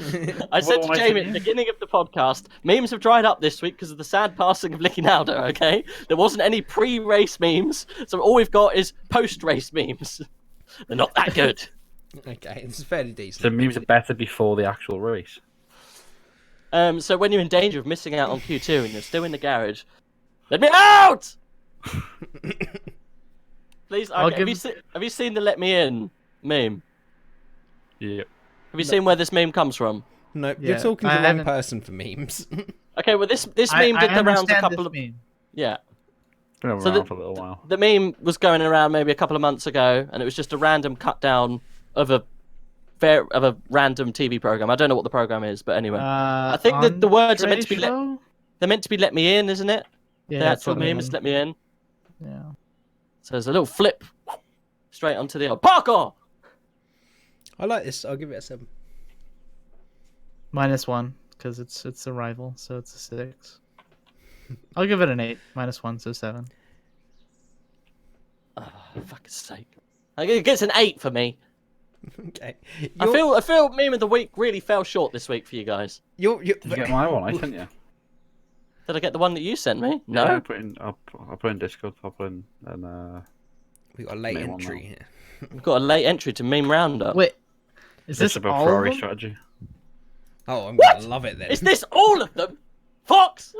[SPEAKER 2] I said to
[SPEAKER 4] What am I
[SPEAKER 2] Jamie at
[SPEAKER 4] saying?
[SPEAKER 2] the beginning of the podcast, memes have dried up this week because of the sad passing of Licky Naldo, okay? There wasn't any pre-race memes, so all we've got is post-race memes. They're not that good.
[SPEAKER 1] Okay, this is fairly decent.
[SPEAKER 4] The memes are better before the actual race.
[SPEAKER 2] So when you're in danger of missing out on Q2 and you're still in the garage, let me out! Please, okay, have you seen the Let Me In meme?
[SPEAKER 4] Yeah.
[SPEAKER 2] Have you seen where this meme comes from?
[SPEAKER 1] No,
[SPEAKER 3] Yeah,
[SPEAKER 1] you're talking to
[SPEAKER 3] I
[SPEAKER 1] the wrong
[SPEAKER 3] haven't-
[SPEAKER 1] person for memes.
[SPEAKER 2] Okay, well this meme did the rounds a couple of...
[SPEAKER 3] Meme.
[SPEAKER 2] Yeah.
[SPEAKER 4] Been around
[SPEAKER 2] So
[SPEAKER 4] for a little while.
[SPEAKER 2] The meme was going around maybe a couple of months ago, and it was just a random cut down of a random TV program. I don't know what the program is, but anyway, I think that the words are meant to be they're meant to be "Let Me In," isn't it?
[SPEAKER 3] Yeah,
[SPEAKER 2] The
[SPEAKER 3] that's
[SPEAKER 2] actual
[SPEAKER 3] what I
[SPEAKER 2] meme
[SPEAKER 3] mean.
[SPEAKER 2] is "Let Me In."
[SPEAKER 3] Yeah.
[SPEAKER 2] So there's a little flip straight onto the old parkour.
[SPEAKER 1] I like this. I'll give it a 7.
[SPEAKER 3] -1 because it's a rival, so it's a 6. I'll give it an 8. -1, so 7.
[SPEAKER 2] Oh, for fuck's sake! It gets an 8 for me.
[SPEAKER 1] Okay.
[SPEAKER 2] I feel meme of the week really fell short this week for you guys.
[SPEAKER 1] You're
[SPEAKER 4] Did you get my one? I sent you.
[SPEAKER 2] Did I get the one that you sent me? No.
[SPEAKER 4] Yeah, I'll put in Discord. I'll put in
[SPEAKER 1] we got a late
[SPEAKER 4] Main one
[SPEAKER 1] entry
[SPEAKER 4] now.
[SPEAKER 1] here.
[SPEAKER 2] We've got a late entry to meme roundup.
[SPEAKER 3] Wait, is
[SPEAKER 4] this
[SPEAKER 3] this
[SPEAKER 4] about
[SPEAKER 3] all
[SPEAKER 4] Ferrari
[SPEAKER 3] of them?
[SPEAKER 4] strategy.
[SPEAKER 1] Oh, I'm
[SPEAKER 2] What?
[SPEAKER 1] gonna love it then.
[SPEAKER 2] Is this all of them? Fox!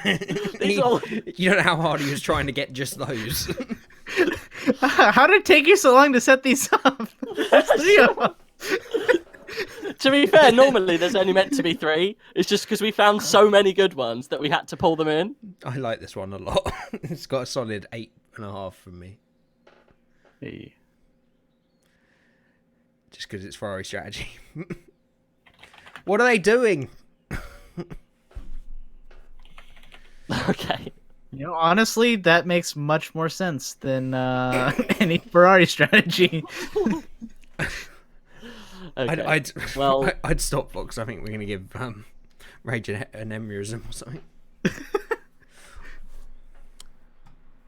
[SPEAKER 1] You don't know how hard he was trying to get just those.
[SPEAKER 3] How did it take you so long to set these up? There's 3 of them.
[SPEAKER 2] To be fair, normally there's only meant to be 3. It's just because we found so many good ones that we had to pull them in.
[SPEAKER 1] I like this one a lot. It's got a solid 8.5 from me.
[SPEAKER 4] Hey.
[SPEAKER 1] Just because it's Ferrari strategy. What are they doing?
[SPEAKER 2] Okay.
[SPEAKER 3] You know, honestly, that makes much more sense than any Ferrari strategy.
[SPEAKER 2] Okay. Well,
[SPEAKER 1] I'd stop Fox. I think we're going to give Rage an aneurysm or something.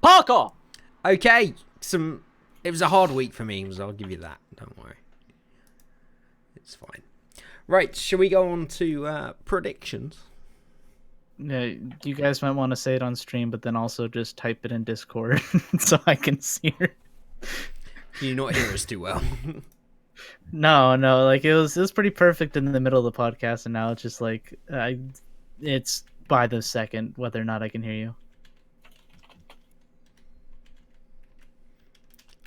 [SPEAKER 2] parkour!
[SPEAKER 1] Okay, it was a hard week for memes. I'll give you that. Don't worry. It's fine. Right, shall we go on to predictions?
[SPEAKER 3] Yeah, you guys might want to say it on stream, but then also just type it in Discord so I can see her.
[SPEAKER 1] Can you not hear us too well?
[SPEAKER 3] No, like it was pretty perfect in the middle of the podcast, and now it's just like it's by the second whether or not I can hear you.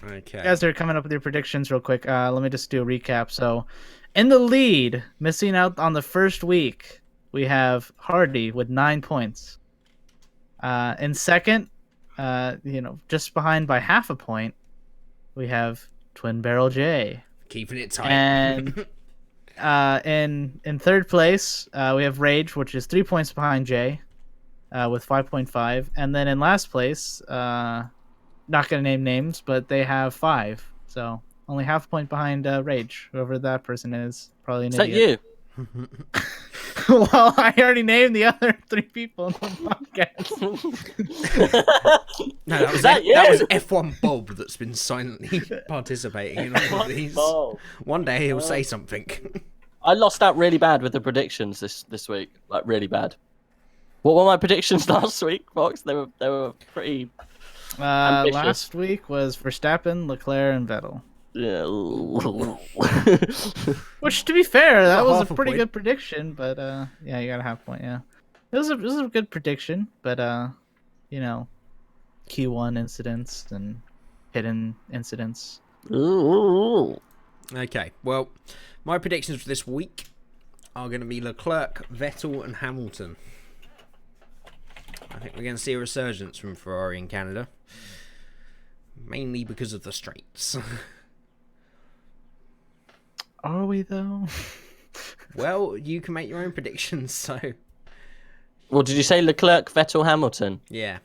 [SPEAKER 1] Okay.
[SPEAKER 3] You guys are coming up with your predictions real quick. Let me just do a recap. So, in the lead, missing out on the first week, we have Hardy with 9 points. In second, just behind by half a point, we have Twin Barrel J.
[SPEAKER 1] Keeping it tight.
[SPEAKER 3] And in third place, we have Rage, which is 3 points behind Jay, with 5.5. And then in last place, not going to name names, but they have 5. So only half a point behind Rage, whoever that person is. Probably an idiot.
[SPEAKER 2] Is that you?
[SPEAKER 3] Well, I already named the other 3 people in the podcast.
[SPEAKER 1] No, that was F1 Bob that's been silently participating in all of these. One day he'll say something.
[SPEAKER 2] I lost out really bad with the predictions this week, like really bad. What were my predictions last week, Fox? They were pretty ambitious.
[SPEAKER 3] Last week was Verstappen, Leclerc, and Vettel.
[SPEAKER 2] Yeah.
[SPEAKER 3] Which, to be fair, that was a pretty
[SPEAKER 1] point.
[SPEAKER 3] good prediction. But yeah, you got a half point. Yeah, it was a good prediction. But Q1 incidents and hidden incidents.
[SPEAKER 1] Okay, well, my predictions for this week are going to be Leclerc, Vettel, and Hamilton. I think we're going to see a resurgence from Ferrari in Canada, mainly because of the straights.
[SPEAKER 3] Are we though?
[SPEAKER 1] Well, you can make your own predictions. So,
[SPEAKER 2] Well, did you say Leclerc, Vettel, Hamilton?
[SPEAKER 1] yeah.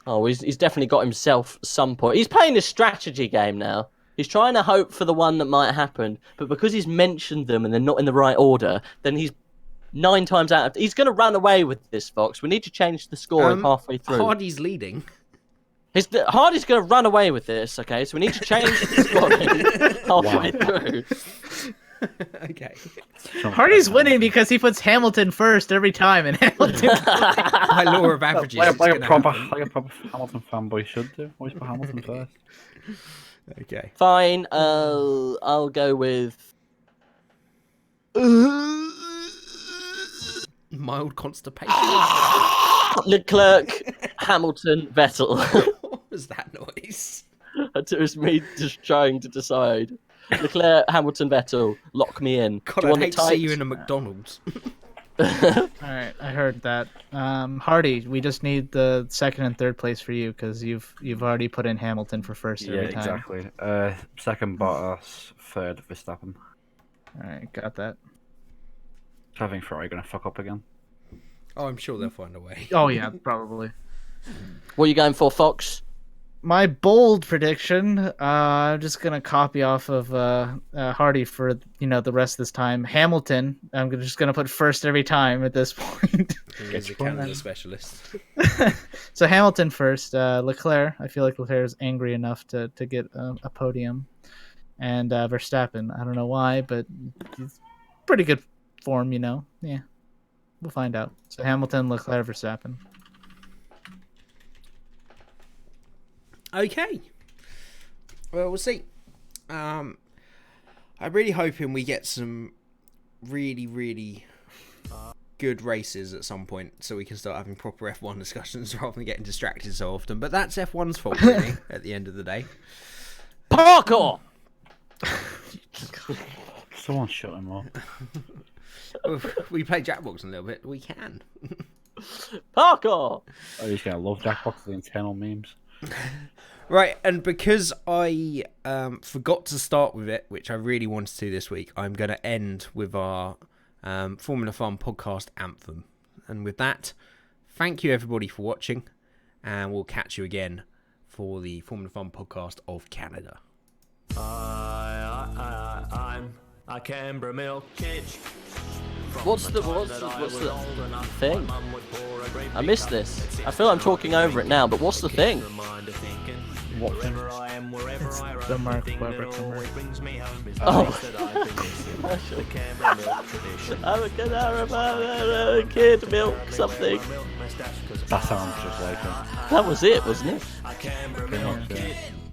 [SPEAKER 2] Oh, he's definitely got himself some point. He's playing a strategy game now. He's trying to hope for the one that might happen, but because he's mentioned them and they're not in the right order, then he's 9 times out of... He's going to run away with this, Fox. We need to change the score halfway through.
[SPEAKER 1] Hardy's leading.
[SPEAKER 2] Hardy's going to run away with this, okay? So we need to change the score halfway through.
[SPEAKER 1] Okay.
[SPEAKER 3] Hardy's winning because he puts Hamilton first every time, and Hamilton.
[SPEAKER 1] By law of averages.
[SPEAKER 4] Like a proper Hamilton fanboy should do. Always put Hamilton first.
[SPEAKER 1] Okay.
[SPEAKER 2] Fine. I'll go with...
[SPEAKER 1] Mild constipation.
[SPEAKER 2] Leclerc, Hamilton, Vettel.
[SPEAKER 1] What was that noise?
[SPEAKER 2] It was me just trying to decide. Leclerc, Hamilton, Vettel, lock me in.
[SPEAKER 1] God, I'd hate to see you in a McDonald's.
[SPEAKER 3] Alright, I heard that. Hardy, we just need the second and third place for you because you've already put in Hamilton for first every time.
[SPEAKER 4] Exactly. Second Bottas, third Verstappen.
[SPEAKER 3] Alright, got that.
[SPEAKER 4] I think Ferrari going to fuck up again.
[SPEAKER 1] Oh, I'm sure they'll find a way.
[SPEAKER 3] Oh yeah, probably.
[SPEAKER 2] What are you going for, Fox?
[SPEAKER 3] My bold prediction, I'm just gonna copy off of Hardy for the rest of this time. Hamilton, I'm just gonna put first every time at this point.
[SPEAKER 1] He's a Canada specialist.
[SPEAKER 3] So Hamilton first, Leclerc. I feel like Leclerc is angry enough to get a podium, and Verstappen. I don't know why, but he's pretty good form, Yeah, we'll find out. So Hamilton, Leclerc, Verstappen.
[SPEAKER 1] Okay. Well, we'll see. I'm really hoping we get some really, really good races at some point so we can start having proper F1 discussions rather than getting distracted so often. But that's F1's fault, really, at the end of the day.
[SPEAKER 2] Parkour!
[SPEAKER 4] Someone shut him up.
[SPEAKER 1] We play Jackbox a little bit. We can.
[SPEAKER 2] Parkour!
[SPEAKER 4] Oh, he's going to love Jackbox, the internal memes.
[SPEAKER 1] Right, and because I forgot to start with it, which I really wanted to this week, I'm going to end with our Formula Fun podcast anthem. And with that, thank you everybody for watching, and we'll catch you again for the Formula Fun podcast of Canada.
[SPEAKER 5] I'm a Canberra milk kid.
[SPEAKER 2] What's the thing? I missed this. I feel I'm talking over it now, but what's the thing?
[SPEAKER 4] What thing?
[SPEAKER 3] It's the Mark Webber commercial.
[SPEAKER 2] Oh. I'm a Canara kid milk something.
[SPEAKER 4] That sounds just like him.
[SPEAKER 2] That was it, wasn't it?
[SPEAKER 4] Pretty much, yeah.